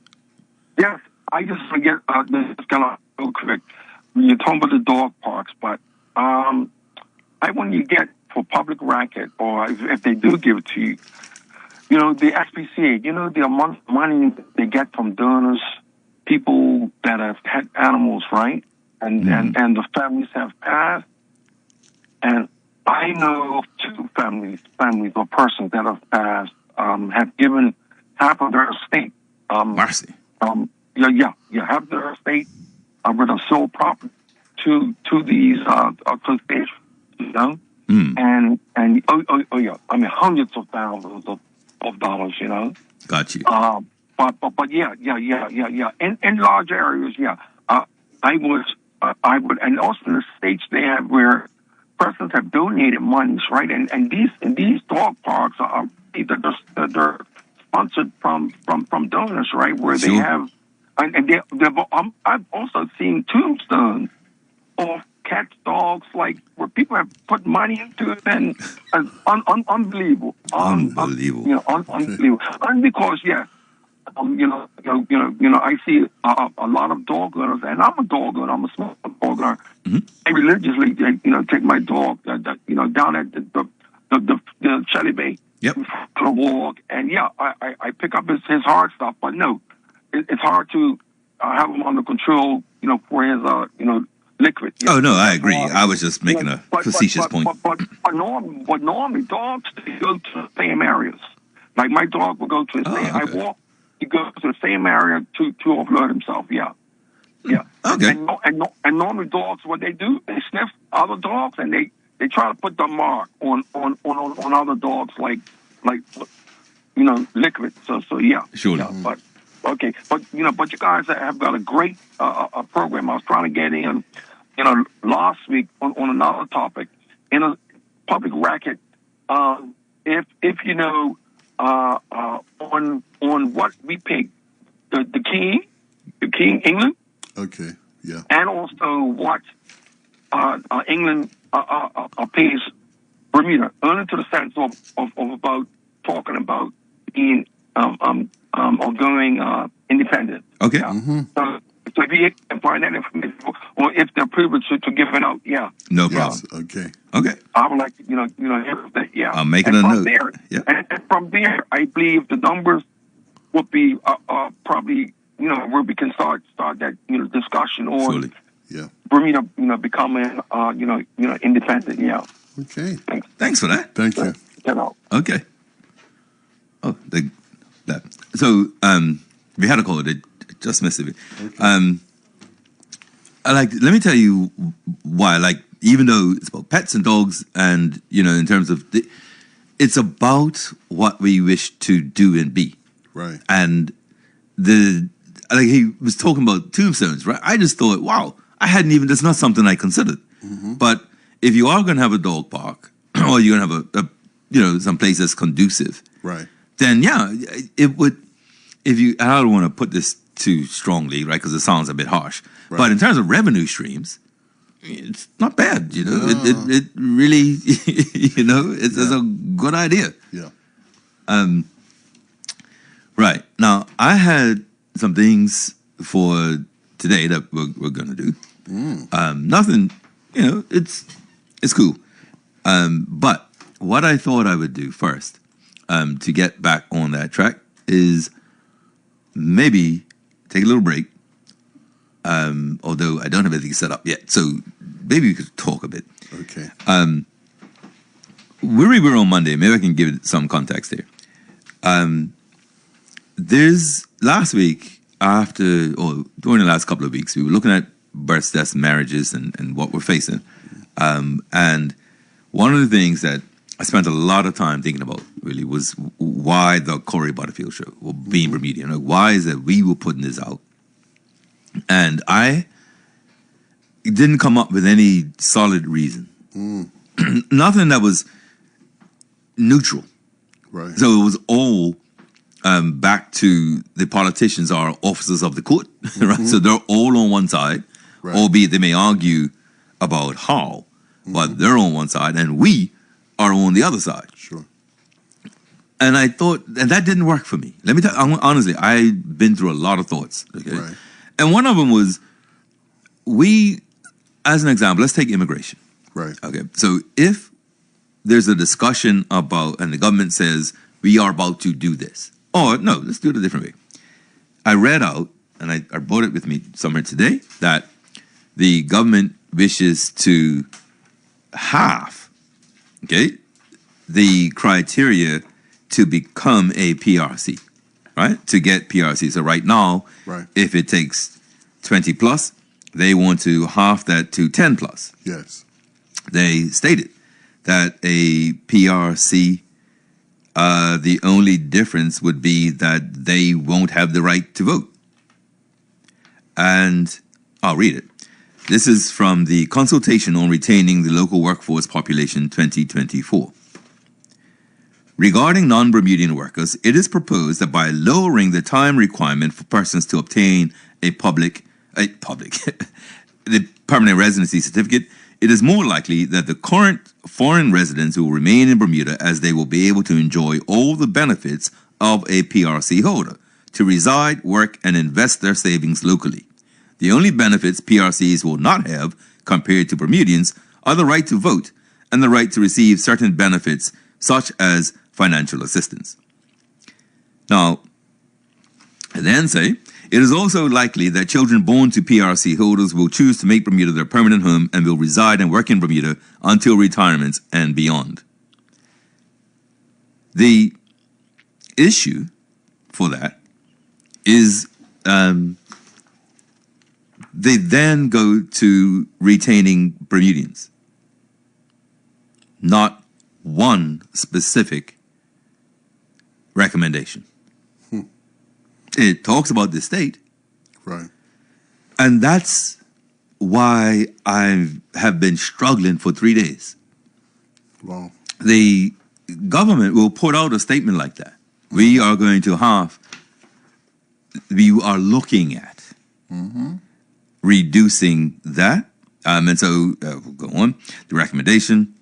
Yes, I just forget. This is kind of so quick. You're talking about the dog parks, but when you get for public racket, or if they do give it to you, you know, the SPCA, you know, the amount of money they get from donors, people that have had animals, right? And the families have passed. And I know of 2 families or persons that have passed, have given half of their estate. Mercy. Have their estate with a sole property to these conservation, you know, and I mean hundreds of thousands of dollars, you know. Got you. But yeah. In large areas, I would, and also in the states they have where persons have donated monies, right? And these dog parks are they're sponsored from donors, right? Where they have, and I've also seen tombstones of cats, dogs, like where people have put money into it, and unbelievable, Unbelievable. Unbelievable. And because I see a lot of dog owners, and I'm a dog owner. I'm a small dog owner. I religiously, take my dog, down at the Shelly Bay. Yep. For a walk, and I pick up his hard stuff. But no, it's hard to have him under control, for his, liquid. Oh, no, I agree. I was just making a facetious point. But normally dogs, they go to the same areas. Like my dog will go to the same, I walk, he goes to the same area to overload himself, yeah. Yeah. Okay. And normally dogs, what they do, they sniff other dogs and they try to put the mark on other dogs like liquid. So yeah. Sure. Yeah, but okay. But you guys have got a great program. I was trying to get in, last week on another topic in a public racket. If on what we pick the King England. Okay. Yeah. And also what England pays Bermuda, only to the sense of about talking about being or going independent. Okay. Yeah. Mm-hmm. So if you can find that information, or if they're privileged to give it out, yeah. No problem. Yes. Okay. I would like to, hear that. Yeah. I'm making a note. There, yeah. And from there, I believe the numbers would be probably. Where we can start that discussion on Surely. Yeah. Bermuda, becoming independent. Yeah. Okay. Thanks for that. Thank you. Okay. Oh, that. So we had a call. They just missed it. Okay. Let me tell you why. Even though it's about pets and dogs, and in terms of it's about what we wish to do and be. Right. And he was talking about tombstones, right? I just thought, wow, that's not something I considered. Mm-hmm. But if you are going to have a dog park, or you're going to have some place that's conducive, right? Then yeah, it would. I don't want to put this too strongly, right? Because it sounds a bit harsh. Right. But in terms of revenue streams, it's not bad. It really, it's a good idea. Yeah. Right. Now, I had some things for today that we're going to do. Nothing, it's cool. But what I thought I would do first to get back on that track is maybe take a little break, although I don't have anything set up yet. So maybe we could talk a bit. Okay. Where we were on Monday, maybe I can give it some context here. There's last week during the last couple of weeks, we were looking at births, deaths, marriages, and what we're facing. And one of the things that I spent a lot of time thinking about really was why the Corey Butterfield show, or being Bermudian. Why is that we were putting this out? And I didn't come up with any solid reason. Nothing that was neutral. Right. So it was all back to the politicians are officers of the court, right? So they're all on one side, right. Albeit they may argue about how, but they're on one side, and we are on the other side. Sure. And I thought, and that didn't work for me. Let me tell you, honestly, I've been through a lot of thoughts. Okay? Right. And one of them was, as an example, let's take immigration. Right. Okay. So if there's a discussion about, and the government says, we are about to do this. Or, no, let's do it a different way. I read out, and I brought it with me somewhere today, that the government wishes to halve, the criteria to become a PRC, right? To get PRC. So right now, if it takes 20 plus, they want to halve that to 10 plus. Yes. They stated that a PRC, the only difference would be that they won't have the right to vote. And I'll read it. This is from the Consultation on Retaining the Local Workforce Population 2024. Regarding non-Bermudian workers, it is proposed that by lowering the time requirement for persons to obtain the permanent residency certificate, it is more likely that the current foreign residents will remain in Bermuda, as they will be able to enjoy all the benefits of a PRC holder, to reside, work, and invest their savings locally. The only benefits PRCs will not have, compared to Bermudians, are the right to vote and the right to receive certain benefits, such as financial assistance. Now, I then say, It is also likely that children born to PRC holders will choose to make Bermuda their permanent home and will reside and work in Bermuda until retirement and beyond. The issue for that is they then go to retaining Bermudians, not one specific recommendation. It talks about the state. Right. And that's why I have been struggling for 3 days. Wow. The government will put out a statement like that. We are looking at reducing that. And so we'll go on. The recommendation,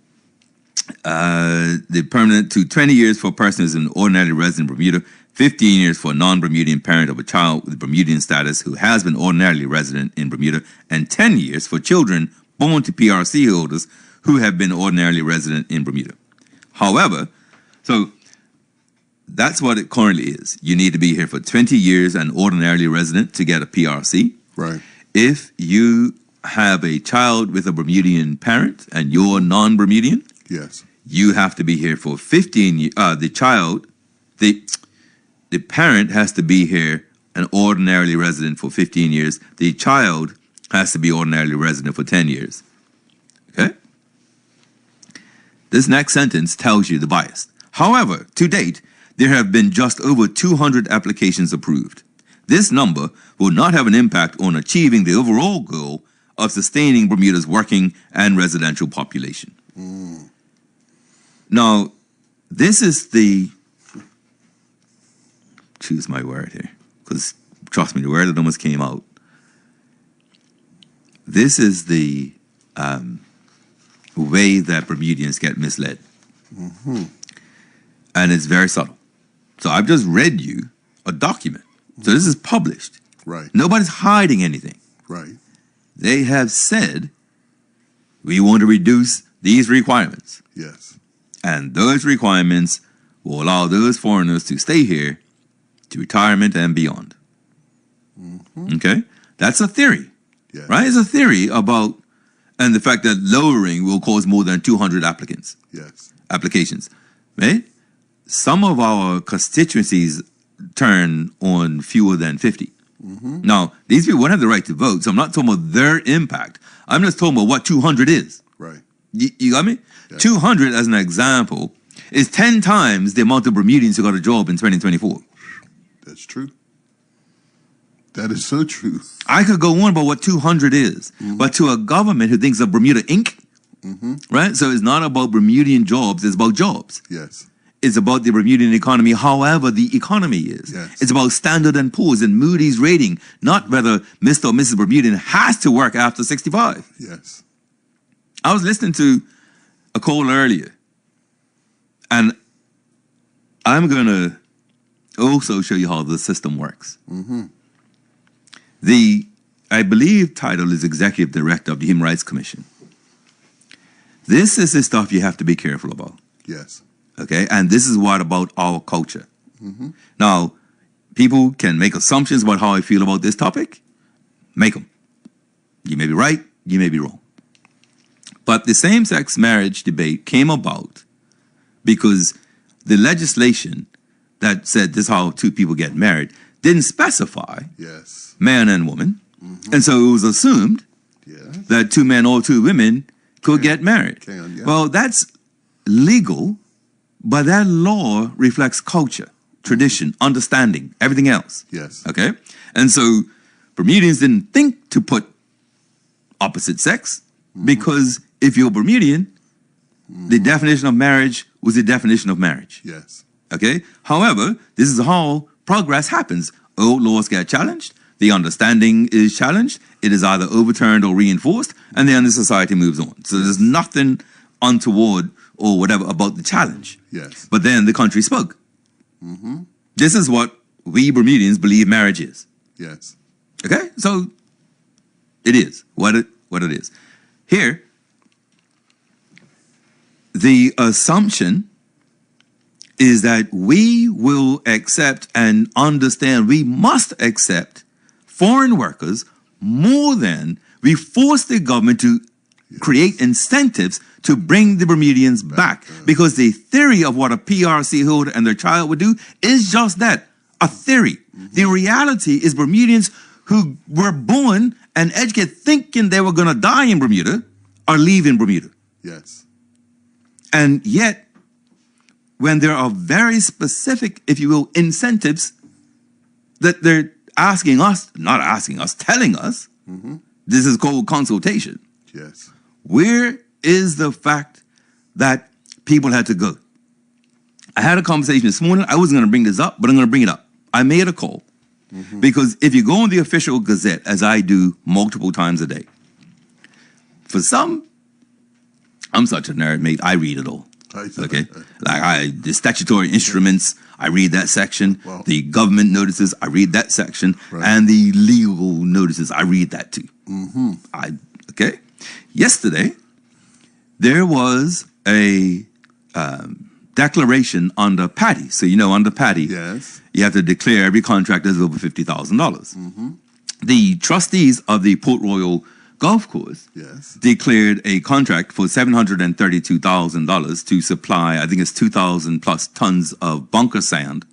the permanent to 20 years for persons in ordinarily resident in Bermuda, 15 years for a non-Bermudian parent of a child with Bermudian status who has been ordinarily resident in Bermuda, and 10 years for children born to PRC holders who have been ordinarily resident in Bermuda. However, so that's what it currently is. You need to be here for 20 years and ordinarily resident to get a PRC. Right. If you have a child with a Bermudian parent and you're non-Bermudian, Yes. you have to be here for 15 years. The parent has to be here and ordinarily resident for 15 years. The child has to be ordinarily resident for 10 years. Okay? This next sentence tells you the bias. However, to date, there have been just over 200 applications approved. This number will not have an impact on achieving the overall goal of sustaining Bermuda's working and residential population. Now, this is the, choose my word here, because trust me, the word that almost came out. This is the way that Bermudians get misled. And it's very subtle. So I've just read you a document. So this is published. Right. Nobody's hiding anything. Right. They have said, we want to reduce these requirements. Yes. And those requirements will allow those foreigners to stay here to retirement and beyond. Okay? That's a theory, Yes. right? It's a theory about, and the fact that lowering will cause more than 200 Yes. applications, right? Some of our constituencies turn on fewer than 50. Now, these people won't have the right to vote, so I'm not talking about their impact. I'm just talking about what 200 is. Right. You got me? Yeah. 200, as an example, is 10 times the amount of Bermudians who got a job in 2024. That's true. That is so true. I could go on about what 200 is, but to a government who thinks of Bermuda Inc., right? So it's not about Bermudian jobs, it's about jobs. Yes. It's about the Bermudian economy, however the economy is. Yes. It's about Standard & Poor's and Moody's rating, not whether Mr. or Mrs. Bermudian has to work after 65. Yes. I was listening to a call earlier, and I'm going to also show you how the system works. The, I believe, title is Executive Director of the Human Rights Commission. This is the stuff you have to be careful about. Yes. Okay, and this is what about our culture. Now, people can make assumptions about how I feel about this topic. Make them. You may be right, you may be wrong. But the same-sex marriage debate came about because the legislation that said this is how two people get married didn't specify Yes. man and woman. And so it was assumed Yes. that two men or two women could get married. Can, yeah. Well, that's legal, but that law reflects culture, tradition, understanding, everything else. Yes. Okay? And so Bermudians didn't think to put opposite sex because if you're Bermudian, the definition of marriage was the definition of marriage. Yes. Okay? However, this is how progress happens. Old laws get challenged. The understanding is challenged. It is either overturned or reinforced, and then the society moves on. So there's nothing untoward or whatever about the challenge. Yes. But then the country spoke. This is what we Bermudians believe marriage is. Yes. Okay? So it is what it is. Here, the assumption is that we will accept and understand, we must accept foreign workers more than we force the government to create incentives to bring the Bermudians back. Because the theory of what a PRC holder and their child would do is just that, a theory. The reality is Bermudians who were born and educated thinking they were going to die in Bermuda are leaving Bermuda. Yes. And yet, when there are very specific, if you will, incentives that they're asking us, not asking us, telling us, this is called consultation. Yes. Where is the fact that people had to go? I had a conversation this morning. I wasn't going to bring this up, but I'm going to bring it up. I made a call because if you go on the official gazette, as I do multiple times a day, for some, I'm such a nerd, mate. I read it all. Okay, the statutory instruments, I read that section. Wow. The government notices, I read that section, Right. and the legal notices, I read that too. Okay. Yesterday, there was a declaration under Patty. So under Patty, Yes. you have to declare every contract that's over $50,000. The trustees of the Port Royal Golf Course Yes. declared a contract for $732,000 to supply, I think it's 2,000 plus tons of bunker sand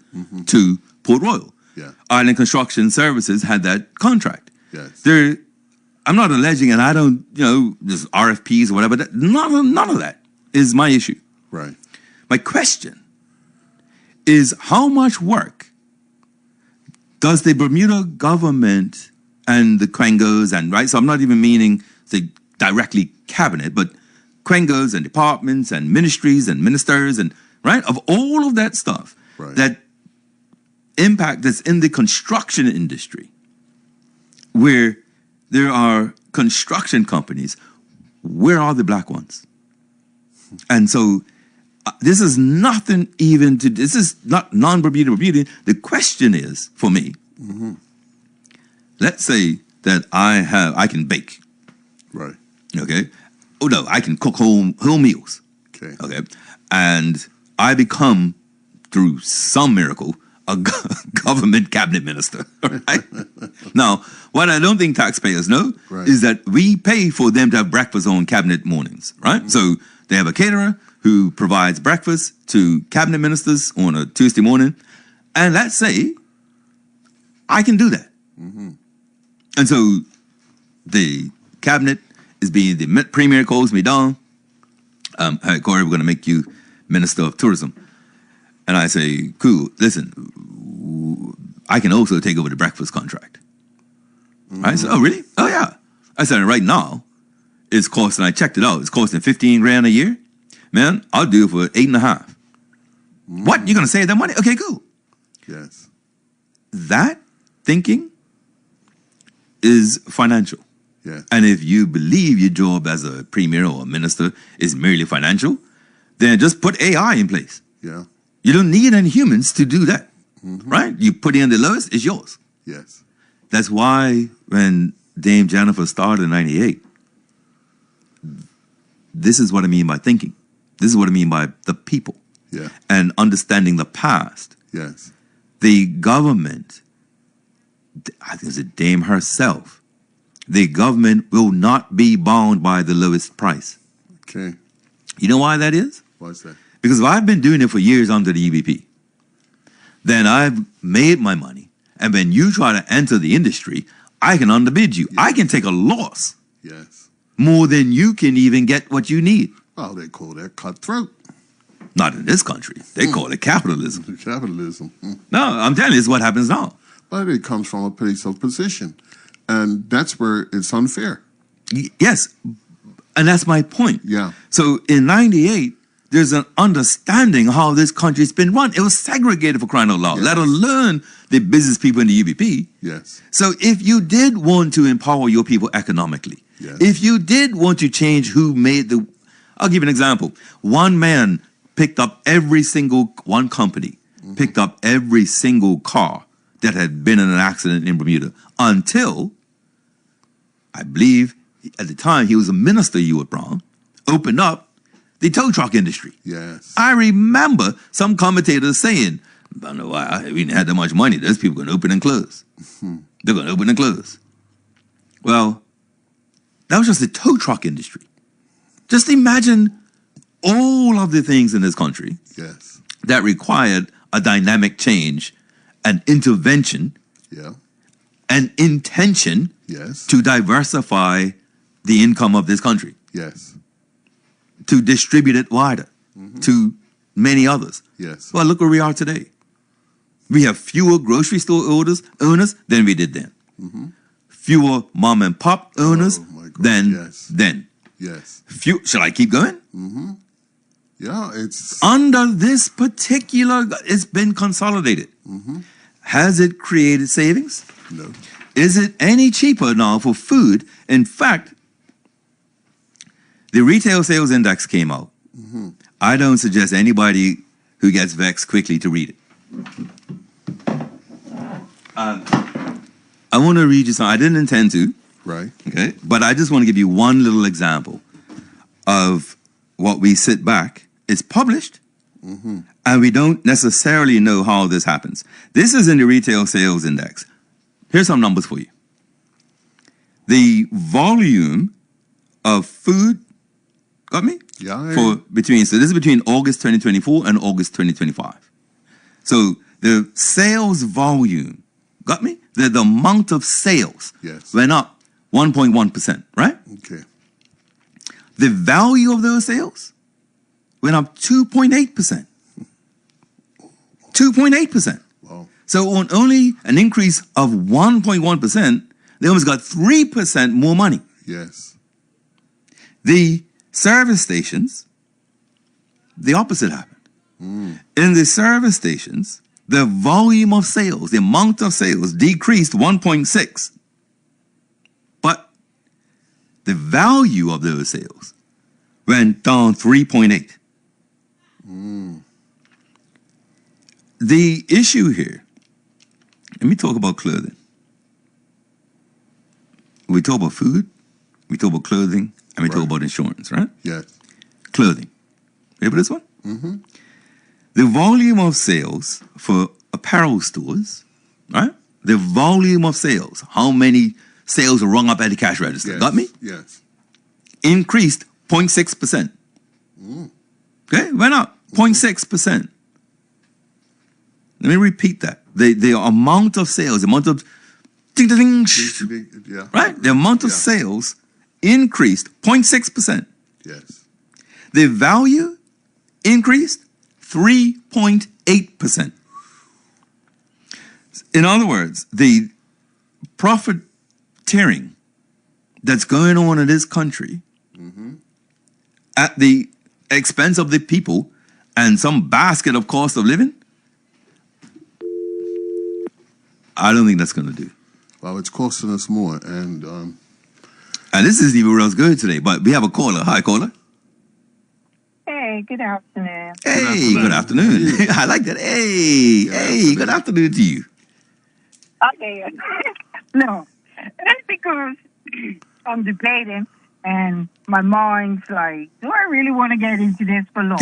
to Port Royal. Yeah. Island Construction Services had that contract. Yes. I'm not alleging, and I don't, just RFPs or whatever. None of that is my issue. Right. My question is, how much work does the Bermuda government and the Quangos so I'm not even meaning the directly cabinet, but Quangos and departments and ministries and ministers and of all of that stuff Right. that impact that's in the construction industry, where there are construction companies, where are the black ones? And so this is nothing even to, this is not non-Bermuda Bermudian. The question is, for me, let's say that I can bake, Right. okay? Oh no, I can cook whole meals, Okay. okay? And I become, through some miracle, a government cabinet minister, right? Now, what I don't think taxpayers know Right. is that we pay for them to have breakfast on cabinet mornings, right? So they have a caterer who provides breakfast to cabinet ministers on a Tuesday morning. And let's say I can do that. And so the cabinet is being, the premier calls me down. Hey, Corey, we're going to make you Minister of Tourism. And I say, cool, listen, I can also take over the breakfast contract. I said, oh, really? Oh, yeah. I said, right now, it's costing, I checked it out, it's costing $15,000 a year. Man, I'll do it for $8.5. What? You're going to save that money? Okay, cool. Yes. That thinking is financial. Yes. And if you believe your job as a premier or a minister is merely financial, then just put AI in place. Yeah. You don't need any humans to do that, right? You put in the lowest, it's yours. Yes. That's why when Dame Jennifer started in 98, this is what I mean by thinking. This is what I mean by the people Yeah. and understanding the past. Yes. The government, I think it's a Dame herself, the government will not be bound by the lowest price. Okay. You know why that is? What's that? Because if I've been doing it for years under the EBP, then I've made my money. And when you try to enter the industry, I can underbid you. I can take a loss Yes. more than you can even get what you need. Well, they call that cutthroat. Not in this country. They call it capitalism. Capitalism. No, I'm telling you, it's what happens now. But it comes from a place of position. And that's where it's unfair. Yes. And that's my point. Yeah. So in 98, there's an understanding how this country's been run. It was segregated for crying out loud, Yes. let alone the business people in the UBP. Yes. So if you did want to empower your people economically, Yes. if you did want to change who made the, I'll give you an example. One man picked up one company picked up every single car that had been in an accident in Bermuda until, I believe, at the time he was a minister, Ewart Brown, opened up the tow truck industry. Yes. I remember some commentators saying, I don't know why we didn't have that much money. Those people going to open and close. They're going to open and close. Well, that was just the tow truck industry. Just imagine all of the things in this country Yes. that required a dynamic change, an intervention, Yeah. an intention Yes. to diversify the income of this country, Yes. to distribute it wider to many others. Yes. Well, look where we are today. We have fewer grocery store owners than we did then. Fewer mom and pop owners Oh, my God, than yes. then. Yes. Shall I keep going? Yeah. It's Under this particular, it's been consolidated. Has it created savings? no. Is it any cheaper now for food? In fact, the retail sales index came out. I don't suggest anybody who gets vexed quickly to read it. I want to read you something. I didn't intend to, Right. okay? But I just want to give you one little example of what we sit back. It's published, and we don't necessarily know how this happens. This is in the retail sales index. Here's some numbers for you. The volume of food, got me? Yeah. So this is between August 2024 and August 2025. So the sales volume, got me? The amount of sales Yes. went up 1.1%, right? Okay. The value of those sales went up 2.8%. 2.8%. Wow. So on only an increase of 1.1%, they almost got 3% more money. Yes. The service stations, the opposite happened. In the service stations, the volume of sales, the amount of sales decreased 1.6. But the value of those sales went down 3.8. The issue here, let me talk about clothing. We talk about food, we talk about clothing, and we talk Right. about insurance, right? Yes. Clothing. Ready for this one? The volume of sales for apparel stores, right? The volume of sales, how many sales are rung up at the cash register, Yes. got me? Yes. Increased 0.6%. Okay, went up 0.6%. Let me repeat that. The amount of sales, the amount of ding, ding, ding, Yeah. right? The amount of Yeah. sales increased 0.6%. Yes. The value increased 3.8%. In other words, the profiteering that's going on in this country at the expense of the people and some basket of cost of living, I don't think that's going to do. Well, it's costing us more, and And this isn't even real good today, but we have a caller. Hi, caller. Hey, good afternoon. Hey, good afternoon. I like that. Hey, good afternoon to you. Okay. No, that's because I'm debating and my mind's like, do I really want to get into this for long?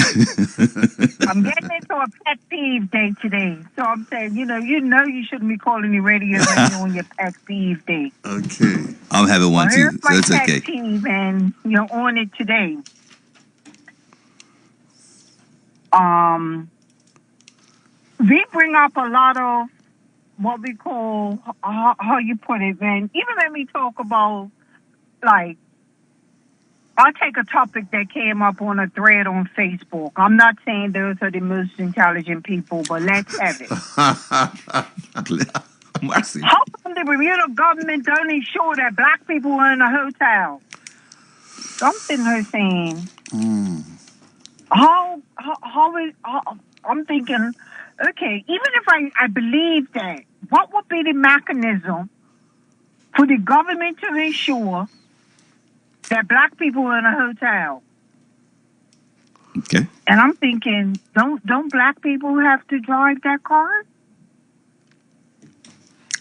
I'm getting into a pet peeve day today. So I'm saying, you you shouldn't be calling the radio when you're on your pet peeve day. okay. I'm having one too, Here's so my it's pet okay. peeve, and you're on it today. We bring up a lot of what we call, how you put it, man. Even when we talk about, like, I'll take a topic that came up on a thread on Facebook. I'm not saying those are the most intelligent people, but let's have it. Mercy. How come the Bermuda government don't ensure that black people are in a hotel? So I'm sitting here saying, I'm thinking, okay, even if I believe that, what would be the mechanism for the government to ensure that black people are in a hotel? Okay. And I'm thinking, don't black people have to drive that car?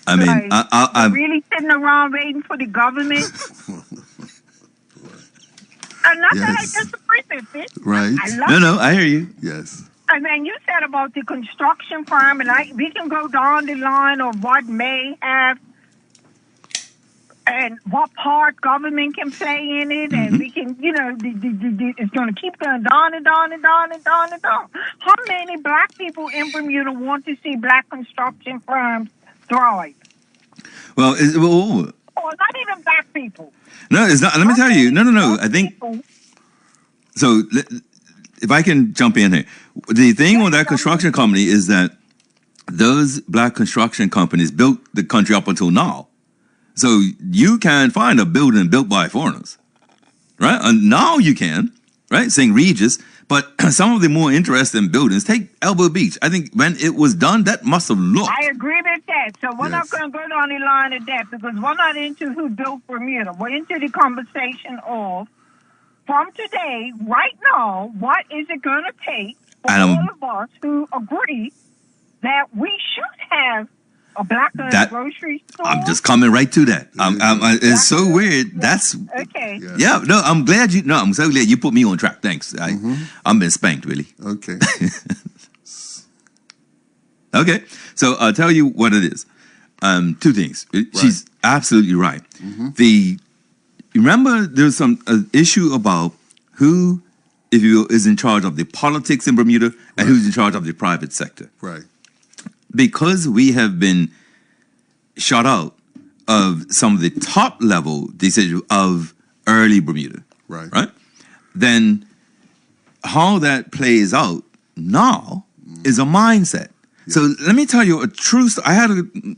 I mean, Like, I'm really sitting around waiting for the government? And not that I Yes. disagree with it. Right. I love no, I hear you. Yes. I mean, you said about the construction firm, and we can go down the line of what may have and what part government can play in it, and we can, it's going to keep going on and on and on and on and on. How many black people in Bermuda want to see black construction firms thrive? Well, Or not even black people. no, it's not. Let me tell you. No. I think so. If I can jump in here, the thing with that construction company is that those black construction companies built the country up until now. So you can find a building built by foreigners, right? And now you can, right? St. Regis. But some of the more interesting buildings, take Elbow Beach. I think when it was done, that must have looked. I agree with that. So we're not going to go down the line of that because we're not into who built Bermuda. We're into the conversation of, from today, right now, what is it going to take for all of us who agree that we should have a black grocery store? I'm just coming right to that. It's so weird. That's okay. Yeah. No, I'm glad you. No, I'm so glad you put me on track. Thanks. I'm been spanked, really. Okay. Okay. So I'll tell you what it is. Two things. She's absolutely right. You remember there's some issue about who, if you will, is in charge of the politics in Bermuda and who's in charge of the private sector. Right. Because we have been shut out of some of the top level decisions of early Bermuda, right? Then how that plays out now is a mindset. Yeah. So let me tell you a true story. I'm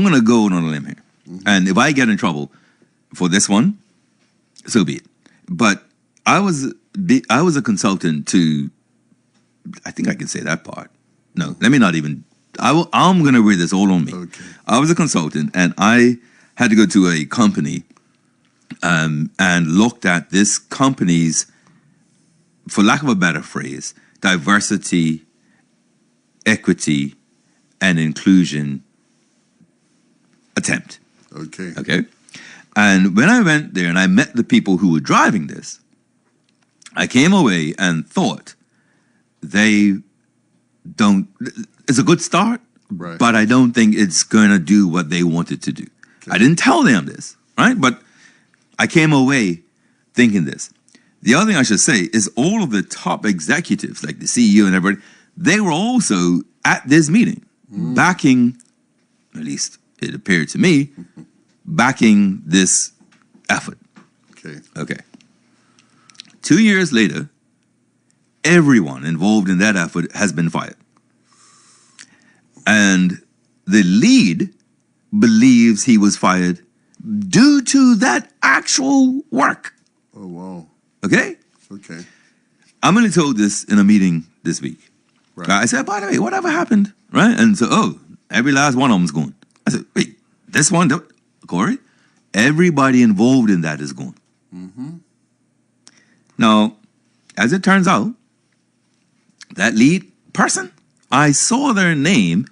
going to go on a limb here. And if I get in trouble for this one, so be it. But I was a consultant to, I think I can say that part. No, let me not even. I'm going to read this all on me. Okay. I was a consultant, and I had to go to a company and looked at this company's, for lack of a better phrase, diversity, equity, and inclusion attempt. Okay. And when I went there and I met the people who were driving this, I came away and thought it's a good start, but I don't think it's going to do what they wanted to do. Okay. I didn't tell them this, right? But I came away thinking this. The other thing I should say is all of the top executives, like the CEO and everybody, they were also at this meeting, backing, at least it appeared to me, backing this effort. Okay. 2 years later, everyone involved in that effort has been fired. And the lead believes he was fired due to that actual work. Oh, wow. Okay? I'm only told this in a meeting this week. Right. I said, by the way, whatever happened? Right? And so, every last one of them's gone. I said, wait, this one, Corey? Everybody involved in that is gone. Now, as it turns out, that lead person, I saw their name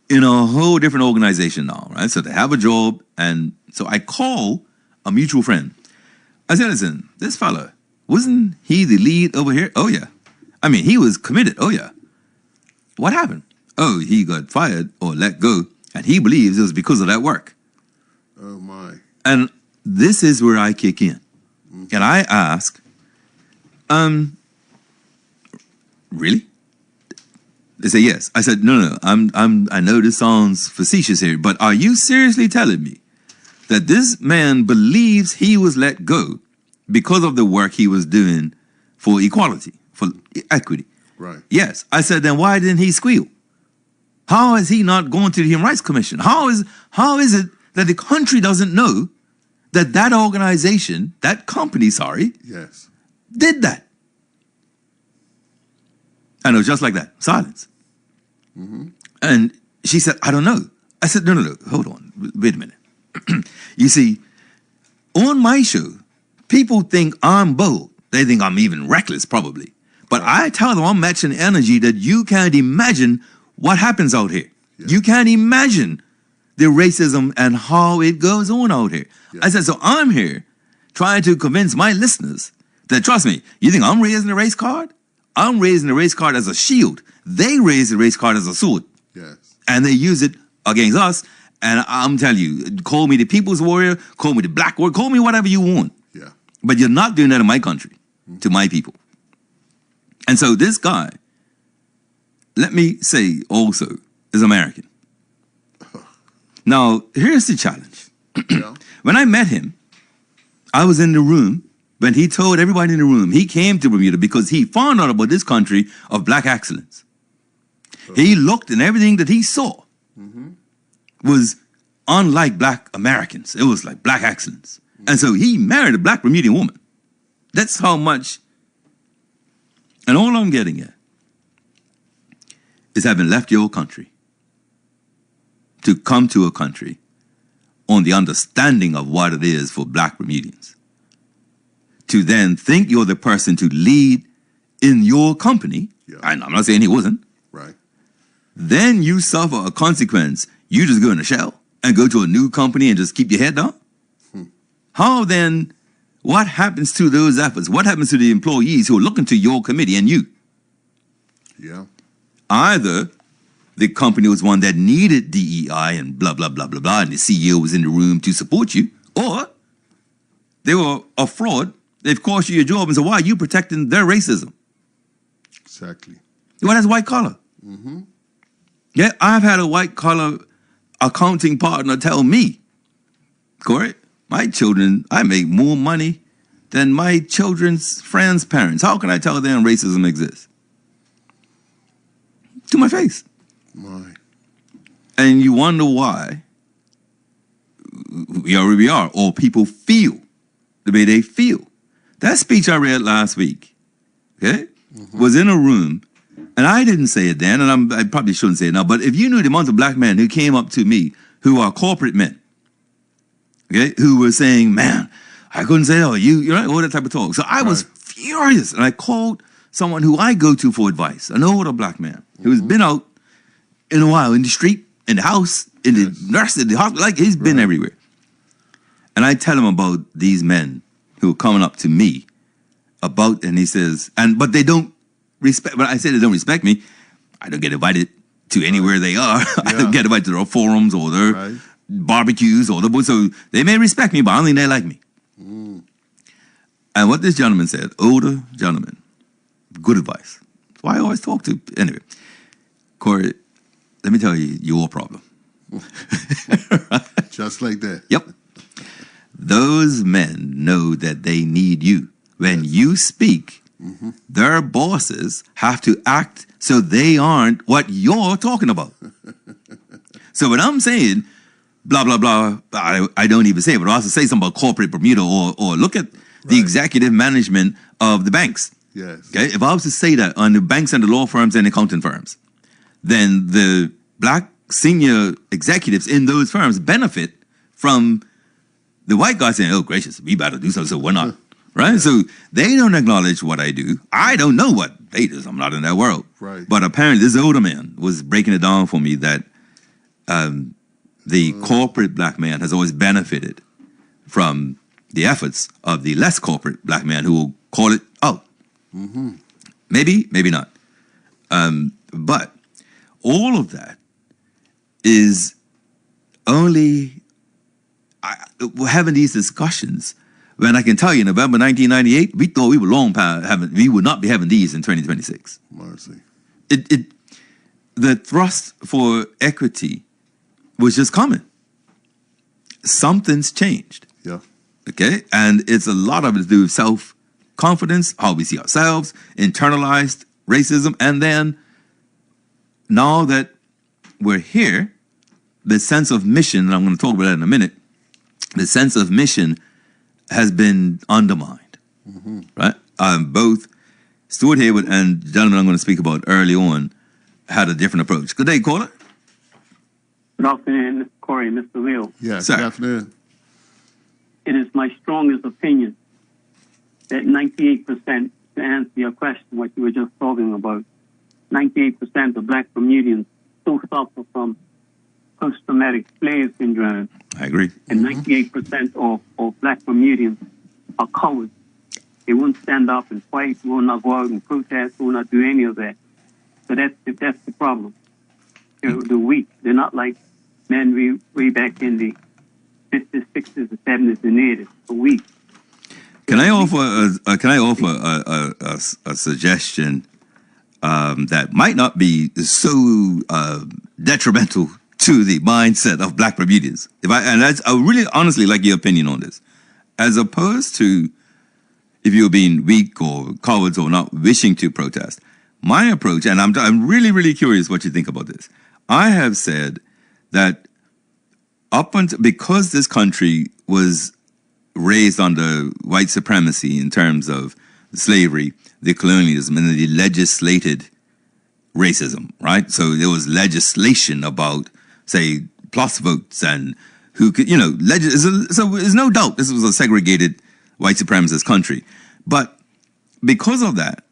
in a whole different organization now, right? So they have a job, and so I call a mutual friend. I said, listen, this fella, wasn't he the lead over here? Oh, yeah. I mean, he was committed. Oh, yeah. What happened? Oh, he got fired or let go, and he believes it was because of that work. Oh, my. And this is where I kick in. And I ask, really? They say yes. I said, no. I know this sounds facetious here, but are you seriously telling me that this man believes he was let go because of the work he was doing for equality, for equity? Right. Yes. I said, then why didn't he squeal? How is he not going to the Human Rights Commission? How is it that the country doesn't know that organization, that company, yes, did that? And it was just like that, silence. And she said, I don't know. I said, no, hold on, wait a minute. You see, on my show, people think I'm bold. They think I'm even reckless, probably. But I tell them I'm matching energy that you can't imagine what happens out here. Yeah. You can't imagine the racism and how it goes on out here. Yeah. I said, so I'm here trying to convince my listeners that, trust me, you think I'm raising the race card? I'm raising the race card as a shield. They raise the race card as a sword. Yes. And they use it against us. And I'm telling you, call me the people's warrior, call me the black warrior, call me whatever you want. Yeah. But you're not doing that in my country, to my people. And so this guy, let me say also, is American. Now, here's the challenge. Yeah. When I met him, I was in the room when he told everybody in the room he came to Bermuda because he found out about this country of black excellence. He looked and everything that he saw was unlike black Americans. It was like black excellence. And so he married a black Bermudian woman. That's how much. And all I'm getting at is having left your country to come to a country on the understanding of what it is for black Bermudians. To then think you're the person to lead in your company, and I'm not saying he wasn't, Right. then you suffer a consequence. You just go in a shell and go to a new company and just keep your head down? How then, what happens to those efforts? What happens to the employees who are looking to your committee and you? Yeah. Either the company was one that needed DEI and blah, blah, blah, blah, blah, and the CEO was in the room to support you, or they were a fraud. They've cost you your job, and so why are you protecting their racism? Exactly. Well, that's white collar. Yeah, I've had a white collar accounting partner tell me, Corey, my children, I make more money than my children's friends' parents. How can I tell them racism exists? To my face. My. And you wonder why we are where we are, or people feel the way they feel. That speech I read last week, okay, was in a room, and I didn't say it then, and I probably shouldn't say it now, but if you knew the amount of black men who came up to me, who are corporate men, okay, who were saying, man, I couldn't say, oh, you know, all that type of talk. So I was furious, and I called someone who I go to for advice, an older black man who's been out in a while, in the street, in the house, in the nurse, in the hospital, like he's been everywhere. And I tell him about these men who are coming up to me about, and he says, but they don't respect, but I say they don't respect me. I don't get invited to anywhere they are. I don't get invited to their forums or their barbecues or so they may respect me, but I don't think they like me. And what this gentleman said, older gentleman, good advice. That's why I always talk to, anyway, Corey, let me tell you your problem. Just like that. Yep. Those men know that they need you. When you speak, their bosses have to act so they aren't what you're talking about. So when I'm saying blah, blah, blah, I don't even say it, but I also say something about corporate Bermuda or look at the executive management of the banks. Yes. Okay? If I was to say that on the banks and the law firms and accounting firms, then the black senior executives in those firms benefit from the white guy saying, oh, gracious, we better do something, so we're not. Right? So they don't acknowledge what I do. I don't know what they do. I'm not in that world. Right. But apparently this older man was breaking it down for me that the corporate black man has always benefited from the efforts of the less corporate black man who will call it out. Maybe, maybe not. But all of that is only we're having these discussions when I can tell you, November 1998, we thought we were long past we would not be having these in 2026. Mercy. The thrust for equity was just coming. Something's changed. Yeah. Okay? And it's a lot of it to do with self-confidence, how we see ourselves, internalized racism, and then now that we're here, the sense of mission, and I'm going to talk about that in a minute, the sense of mission has been undermined, right? Both Stuart Hayward and the gentleman I'm going to speak about early on had a different approach. Good day, caller. Good afternoon, Corey, Mr. Leo. Yes, Sir. good afternoon. It is my strongest opinion that 98%, to answer your question, what you were just talking about, 98% of black Bermudians still suffer from post-traumatic slave syndrome. I agree. And 98% of black Bermudians are cowards. They won't stand up and fight, will not go out and protest, will not do any of that. So that's the problem. They're weak. They're not like men way back in the 50s, 60s, and 70s, and 80s a week. Can I offer a suggestion that might not be so detrimental to the mindset of Black Bermudians? I really honestly like your opinion on this, as opposed to if you're being weak or cowards or not wishing to protest. My approach, and I'm really, really curious what you think about this. I have said that because this country was raised under white supremacy in terms of slavery, the colonialism, and the legislated racism, right? So there was legislation about, say, plus votes and who could, so there's no doubt this was a segregated white supremacist country. But because of that,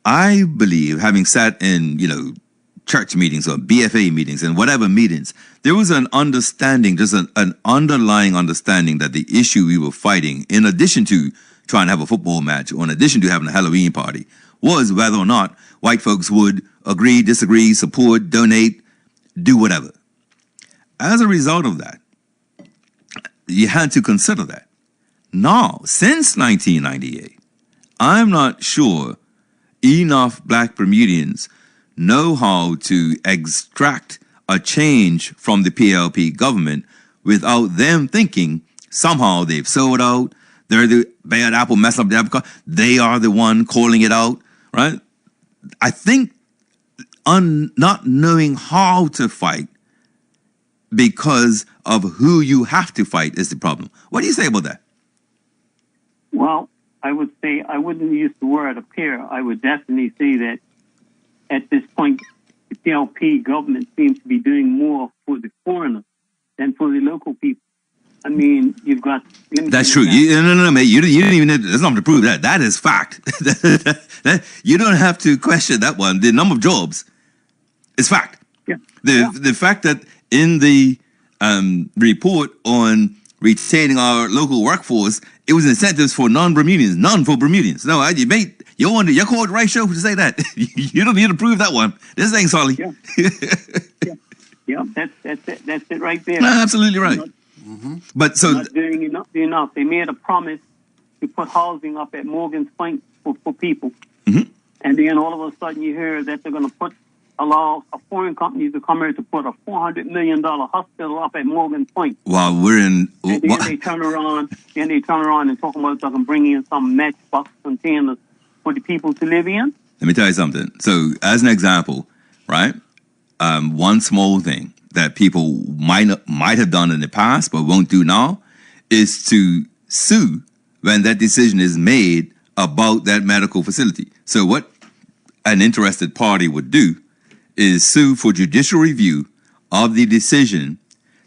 I believe, having sat in, church meetings or BFA meetings and whatever meetings, there was an understanding, just an underlying understanding that the issue we were fighting, in addition to trying to have a football match or in addition to having a Halloween party, was whether or not white folks would agree, disagree, support, donate, do whatever. As a result of that, you had to consider that. Now, since 1998, I'm not sure enough Black Bermudians know how to extract a change from the PLP government without them thinking somehow they've sold out, they're the bad apple, mess up the apple, they are the one calling it out, right? I think not knowing how to fight because of who you have to fight is the problem. What do you say about that? Well, I would say I wouldn't use the word appear. I would definitely say that at this point, the PLP government seems to be doing more for the foreigners than for the local people. I mean, you've got... That's true. No, mate. You didn't even... There's nothing to prove that. That is fact. You don't have to question that one. The number of jobs is fact. Yeah. The fact that in the report on retaining our local workforce, it was incentives for non-Bermudians, none for Bermudians. No, mate, you're called the right show to say that. You don't need to prove that one. This ain't Solly. Yeah. Yeah, that's it right there. No, absolutely right. But so not doing enough. They made a promise to put housing up at Morgan's Point for people, and then all of a sudden you hear that they're going to allow a foreign company to come here to put a $400 million hospital up at Morgan's Point. While we're in, and then they turn around and talk about they can bring in some matchbox containers for the people to live in. Let me tell you something. So, as an example, right? One small thing that people might have done in the past but won't do now is to sue when that decision is made about that medical facility. So, what an interested party would do is sue for judicial review of the decision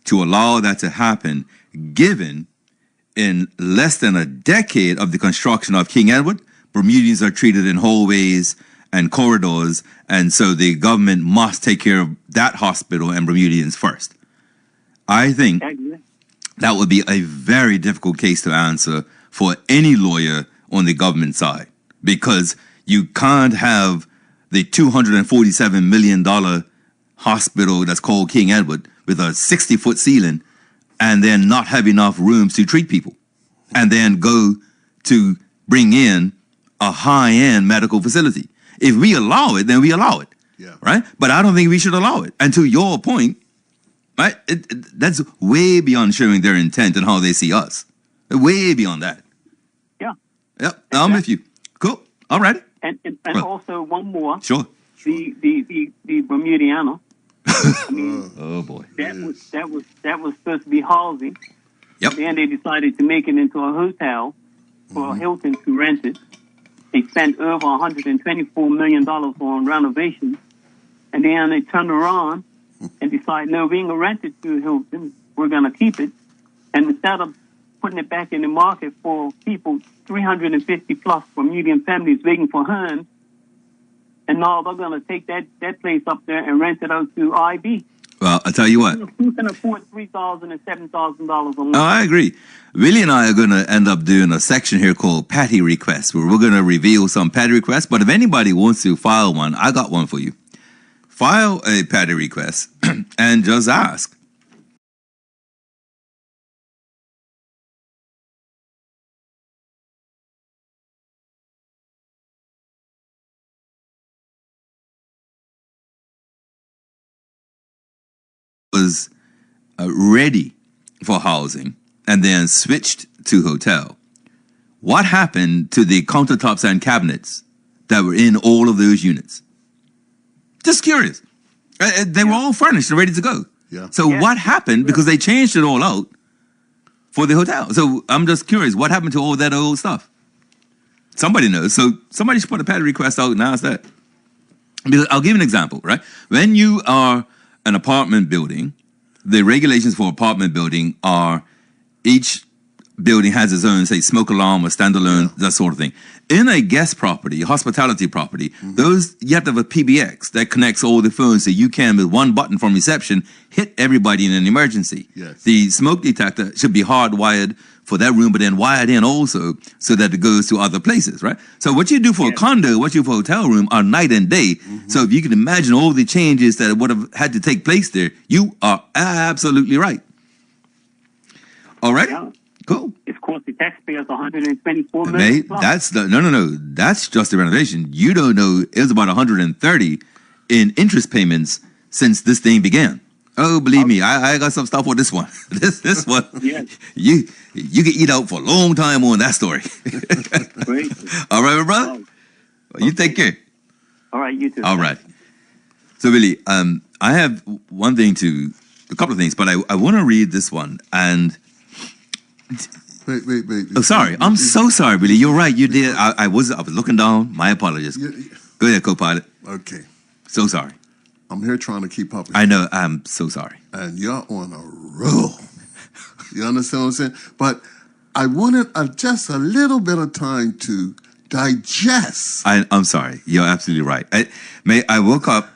to allow that to happen, given in less than a decade of the construction of King Edward, Bermudians are treated in hallways and corridors, and so the government must take care of that hospital and Bermudians first. I think that would be a very difficult case to answer for any lawyer on the government side, because you can't have the $247 million hospital that's called King Edward with a 60-foot ceiling and then not have enough rooms to treat people, and then go to bring in a high-end medical facility. If we allow it, then we allow it, right? But I don't think we should allow it. And to your point, right, that's way beyond showing their intent and how they see us. Way beyond that. Yeah. Yep, exactly. I'm with you. Cool. All right. And also one more. Sure. The Bermudiana. I mean, oh boy. That was supposed to be housing. Yep. Then they decided to make it into a hotel for Hilton to rent it. They spent over $124 million on renovations, and then they turned around and decided, no, we ain't gonna rent it to Hilton. We're gonna keep it, and instead of putting it back in the market for people, 350 plus Bermudian families waiting for homes, and now they're going to take that place up there and rent it out to IB. Well, I'll tell you what. Who can afford $3,000 and $7,000 a month? Oh, I agree. Willie and I are going to end up doing a section here called Patty Requests, where we're going to reveal some Patty requests. But if anybody wants to file one, I got one for you. File a Patty request and just ask, ready for housing and then switched to hotel, what happened to the countertops and cabinets that were in all of those units? Just curious. They were all furnished and ready to go. Yeah. So what happened? Because they changed it all out for the hotel. So I'm just curious, what happened to all that old stuff? Somebody knows. So somebody should put a patent request out and ask that. Because I'll give you an example, right? When you are an apartment building, the regulations for apartment building are each building has its own, say, smoke alarm or standalone, that sort of thing. In a guest property, hospitality property, those you have to have a PBX that connects all the phones so you can, with one button from reception, hit everybody in an emergency. Yes. The smoke detector should be hardwired for that room, but then wired in also so that it goes to other places, right? So what you do for a condo, what you do for a hotel room are night and day. So if you can imagine all the changes that would have had to take place there, you are absolutely right. All right? Yeah. Cool. It's cost the taxpayers $124 million. Mate, that's no. That's just the renovation. You don't know it was about 130 in interest payments since this thing began. Oh, believe me, I got some stuff for this one. This one, Yes. you can eat out for a long time on that story. Great. All right, my brother. Oh, Well, you take care. all right, you too. All right. So, Billy, I have a couple of things, but I want to read this one. And Wait. oh, sorry, I'm so sorry, Billy. You're right. You did. I was looking down. My apologies. Go ahead, co-pilot. Okay. So sorry. I'm here trying to keep up with I know. I'm so sorry. and you're on a roll. You understand what I'm saying? But I wanted just a little bit of time to digest. I'm sorry. You're absolutely right. I woke up,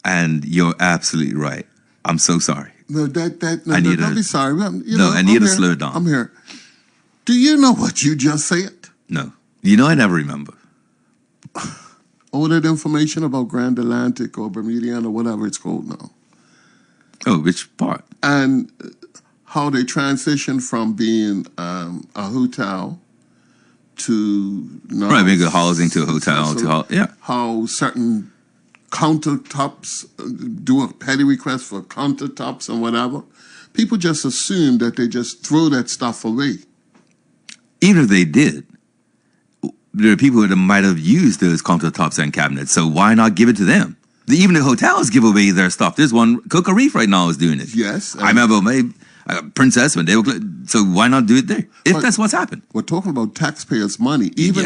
and you're absolutely right. I'm so sorry. No, I need don't to- be sorry. I need to slow it down. I'm here. Do you know what you just said? No, you know I never remember. All that information about Grand Atlantic or Bermudian or whatever it's called now. Oh, which part? And how they transitioned from being a hotel to Right, being a housing to a hotel yeah. How certain countertops do a petty request for countertops and whatever. People just assume that they just throw that stuff away. Even if they did, there are people that might have used those countertops and cabinets. So why not give it to them? Even the hotels give away their stuff. There's one, Coca Reef right now is doing it. Yes. I remember Princess when they were. So why not do it there? If that's what's happened. We're talking about taxpayers' money. Even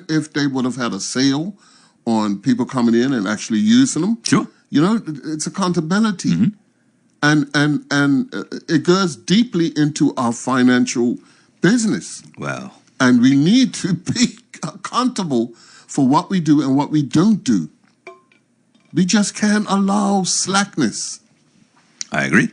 if they would have had a sale on people coming in and actually using them. Sure. You know, it's accountability. And it goes deeply into our financial business. Wow. And we need to be accountable for what we do and what we don't do. We just can't allow slackness. I agree.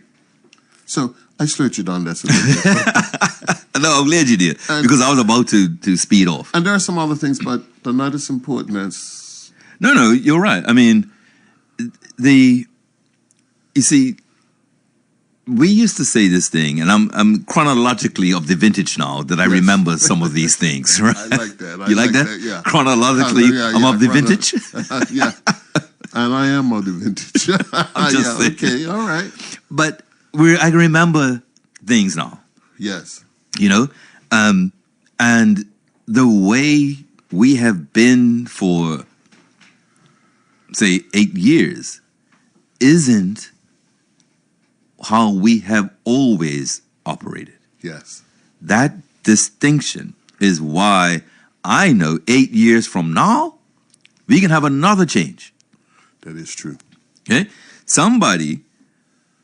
So I slowed you down. That's a bit. No, I'm glad you did. Because I was about to speed off. And there are some other things, but they're not as important as... No, you're right. I mean, you see, we used to say this thing, and I'm chronologically of the vintage now that I remember some of these things, right? I like that. You like that? Yeah. Chronologically, I'm of the vintage? Yeah. And I am of the vintage. I'm just saying. Okay, all right. But I can remember things now, Yes. you know? And the way we have been for, say, 8 years isn't how we have always operated. Yes. That distinction is why I know 8 years from now, we can have another change. That is true. Okay? Somebody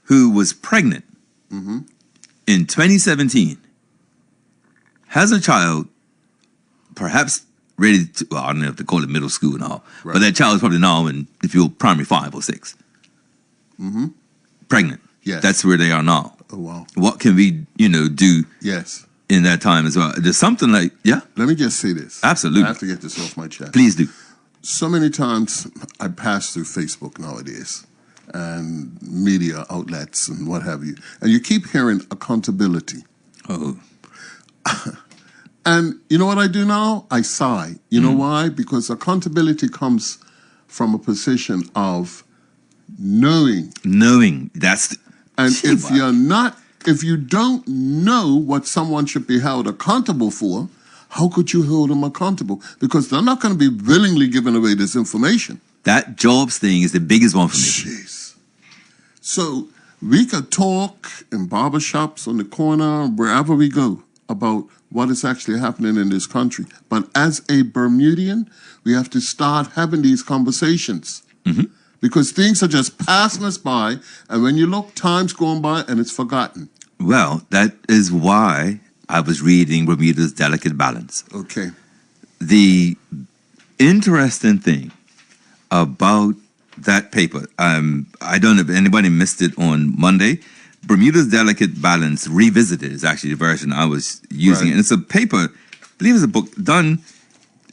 who was pregnant in 2017 has a child, perhaps ready to, well, I don't know if to call it middle school now, but that child is probably now in, if you're primary 5 or 6. Pregnant. Yes. That's where they are now. Oh, wow. What can we, do Yes. in that time as well? There's something like, yeah, Let me just say this. absolutely. I have to get this off my chest. Please do. So many times I pass through Facebook nowadays and media outlets and what have you, and you keep hearing accountability. Oh, And you know what I do now? I sigh. You know why? Because accountability comes from a position of knowing. knowing that's And if Shiva. if you don't know what someone should be held accountable for, how could you hold them accountable? Because they're not going to be willingly giving away this information. That jobs thing is the biggest one for me. Jeez. So we could talk in barbershops, on the corner, wherever we go, about what is actually happening in this country. But as a Bermudian, we have to start having these conversations. Because things are just passing us by, and when you look, time's going by and it's forgotten. Well, that is why I was reading Bermuda's Delicate Balance. Okay. The interesting thing about that paper, I don't know if anybody missed it on Monday. Bermuda's Delicate Balance Revisited is actually the version I was using. Right. And it's a paper, I believe it's a book, done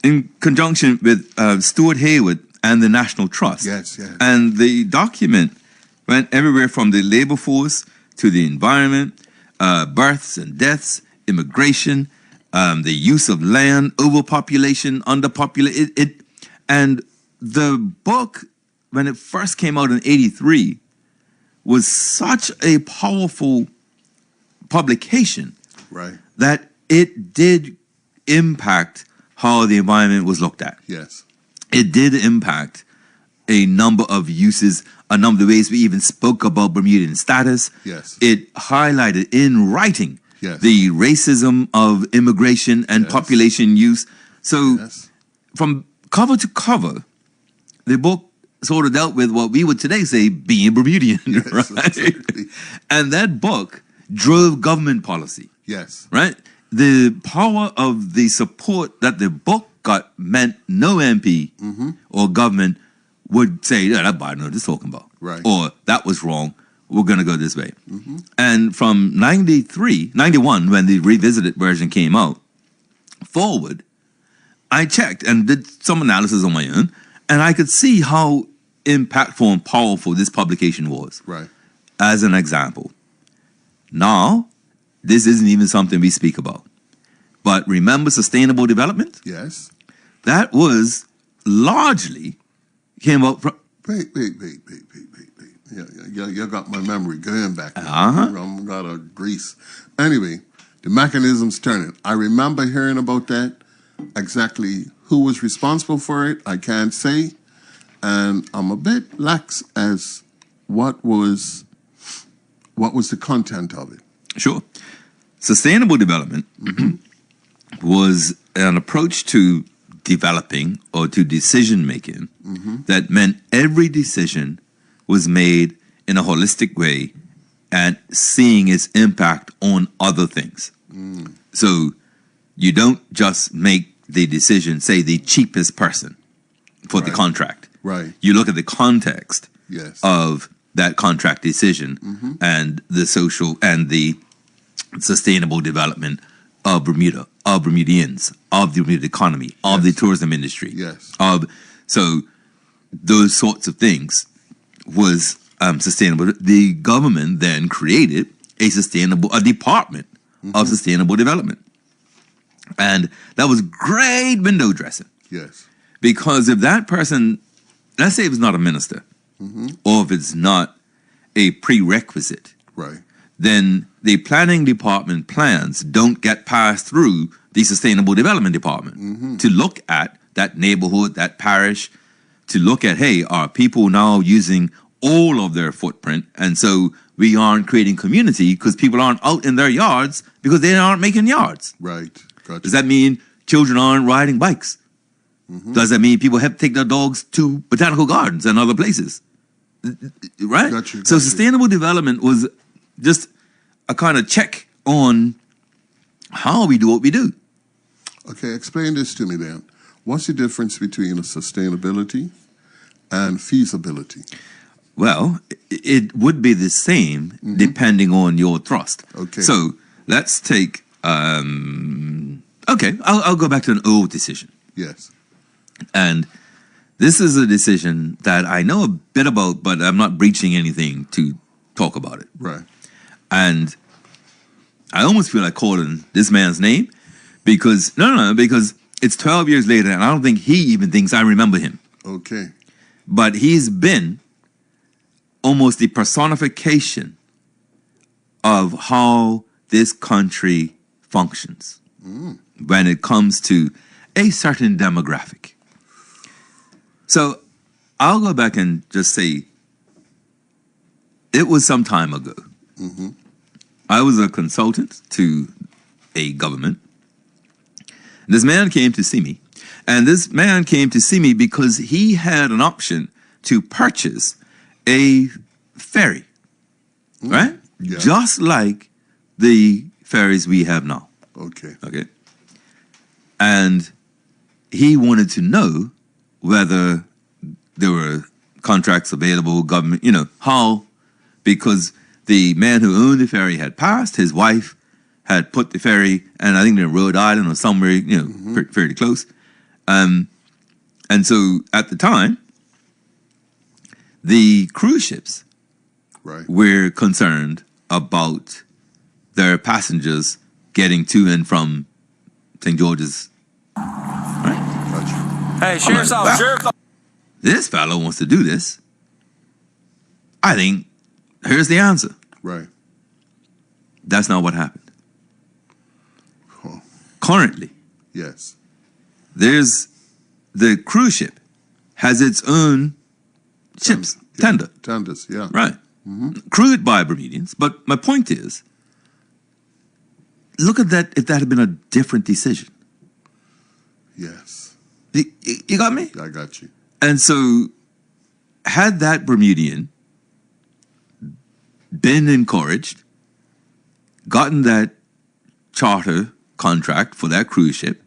in conjunction with Stuart Hayward and the National Trust. Yes. And the document went everywhere from the labor force to the environment, births and deaths, immigration, the use of land, overpopulation, underpopulation. And the book, when it first came out in 1983, was such a powerful publication Right. that it did impact how the environment was looked at. Yes. It did impact a number of uses, a number of ways we even spoke about Bermudian status. Yes. It highlighted in writing Yes. the racism of immigration and Yes. population use. So Yes. from cover to cover, the book sort of dealt with what we would today say being Bermudian, Yes, right? exactly. And that book drove government policy, Yes. right? The power of the support that the book got meant no MP or government would say, yeah, that Biden knows what he's talking about. Right. Or that was wrong. We're going to go this way. And from 91, when the revisited version came out, forward, I checked and did some analysis on my own, and I could see how impactful and powerful this publication was. Right. As an example, now, this isn't even something we speak about. But remember sustainable development? Yes. That was largely came out from. Wait. Yeah, you got my memory going back. I'm got a grease. Anyway, the mechanism's turning. I remember hearing about that. Exactly who was responsible for it, I can't say. And I'm a bit lax as what was the content of it. Sure. Sustainable development was an approach to developing or to decision making that meant every decision was made in a holistic way and seeing its impact on other things. So you don't just make the decision, say the cheapest person for the Right. contract. Right. You look at the context Yes. of that contract decision and the social and the sustainable development of Bermuda, of Bermudians, of the Bermuda economy, of the tourism industry. Yes. So those sorts of things was sustainable. The government then created a department of sustainable development. And that was great window dressing. Yes. Because if that person, let's say if it's not a minister, or if it's not a prerequisite, Right. then the planning department plans don't get passed through the sustainable development department to look at that neighborhood, that parish, to look at, hey, are people now using all of their footprint? And so we aren't creating community because people aren't out in their yards because they aren't making yards. Right. Gotcha. Does that mean children aren't riding bikes? Does that mean people have to take their dogs to botanical gardens and other places? Right? Gotcha. So sustainable development was just a kind of check on how we do what we do. Okay, explain this to me then. What's the difference between a sustainability and feasibility? Well, it would be the same depending on your thrust. Okay. So let's take, I'll go back to an old decision. Yes. And this is a decision that I know a bit about, but I'm not breaching anything to talk about it. Right. And I almost feel like calling this man's name because, because it's 12 years later and I don't think he even thinks I remember him. Okay. But he's been almost the personification of how this country functions when it comes to a certain demographic. So I'll go back and just say, it was some time ago. I was a consultant to a government. This man came to see me. And this man came to see me because he had an option to purchase a ferry, right? Yeah. Just like the ferries we have now. Okay. Okay. And he wanted to know whether there were contracts available, government, how, because the man who owned the ferry had passed, his wife had put the ferry, and I think in Rhode Island or somewhere, fairly close. And so at the time, the cruise ships were concerned about their passengers getting to and from St. George's. Right? Gotcha. Hey, Sheriff's Office, Sheriff's Office. This fellow wants to do this. I think, here's the answer. Right. That's not what happened. Oh. Currently, Yes. there's the cruise ship has its own ships, tender. Tenders, yeah. Right. Crewed by Bermudians. But my point is, look at that if that had been a different decision. Yes. You got me? I got you. And so, had that Bermudian been encouraged, gotten that charter contract for that cruise ship,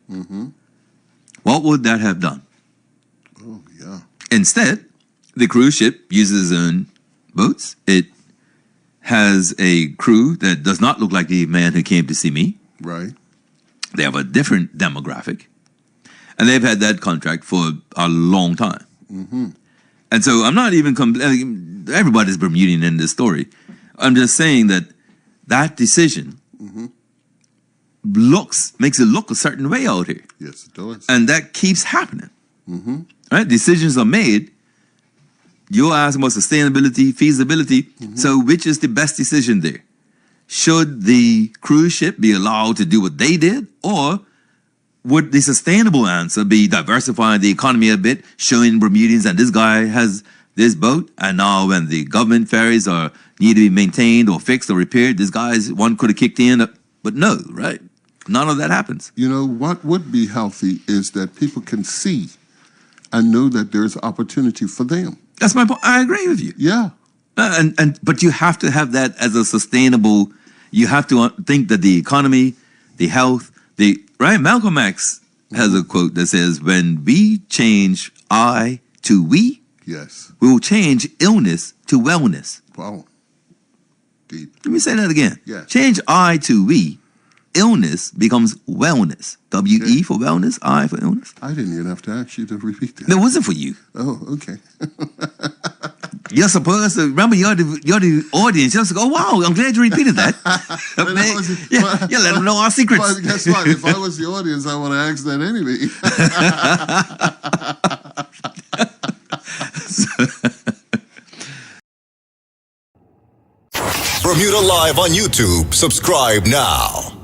what would that have done? Oh, yeah. Instead, the cruise ship uses its own boats. It has a crew that does not look like the man who came to see me. Right. They have a different demographic. And they've had that contract for a long time. And so I'm not even everybody's Bermudian in this story. I'm just saying that that decision makes it look a certain way out here. Yes, it does. And that keeps happening. Right? Decisions are made. You're asking about sustainability, feasibility. So which is the best decision there? Should the cruise ship be allowed to do what they did? Or would the sustainable answer be diversifying the economy a bit, showing Bermudians that this guy has this boat, and now when the government ferries need to be maintained or fixed or repaired, this guy's one could have kicked in. But no, right? None of that happens. You know, what would be healthy is that people can see and know that there's opportunity for them. That's my point. I agree with you. Yeah. But you have to have that as a sustainable. You have to think that the economy, the health, right. Malcolm X has a quote that says, "When we change I to we, Yes. we will change illness to wellness." Wow. Deep. Let me say that again. Yeah. Change I to we, illness becomes wellness. W-E for wellness, I for illness. I didn't even have to ask you to repeat that. That wasn't for you. Oh, okay. You're supposed to remember. You're the audience. You're supposed to go, "Wow, I'm glad you repeated that." Yeah, let them know our secrets. But guess what? If I was the audience, I would have asked that anyway. Bermuda Live on YouTube. Subscribe now.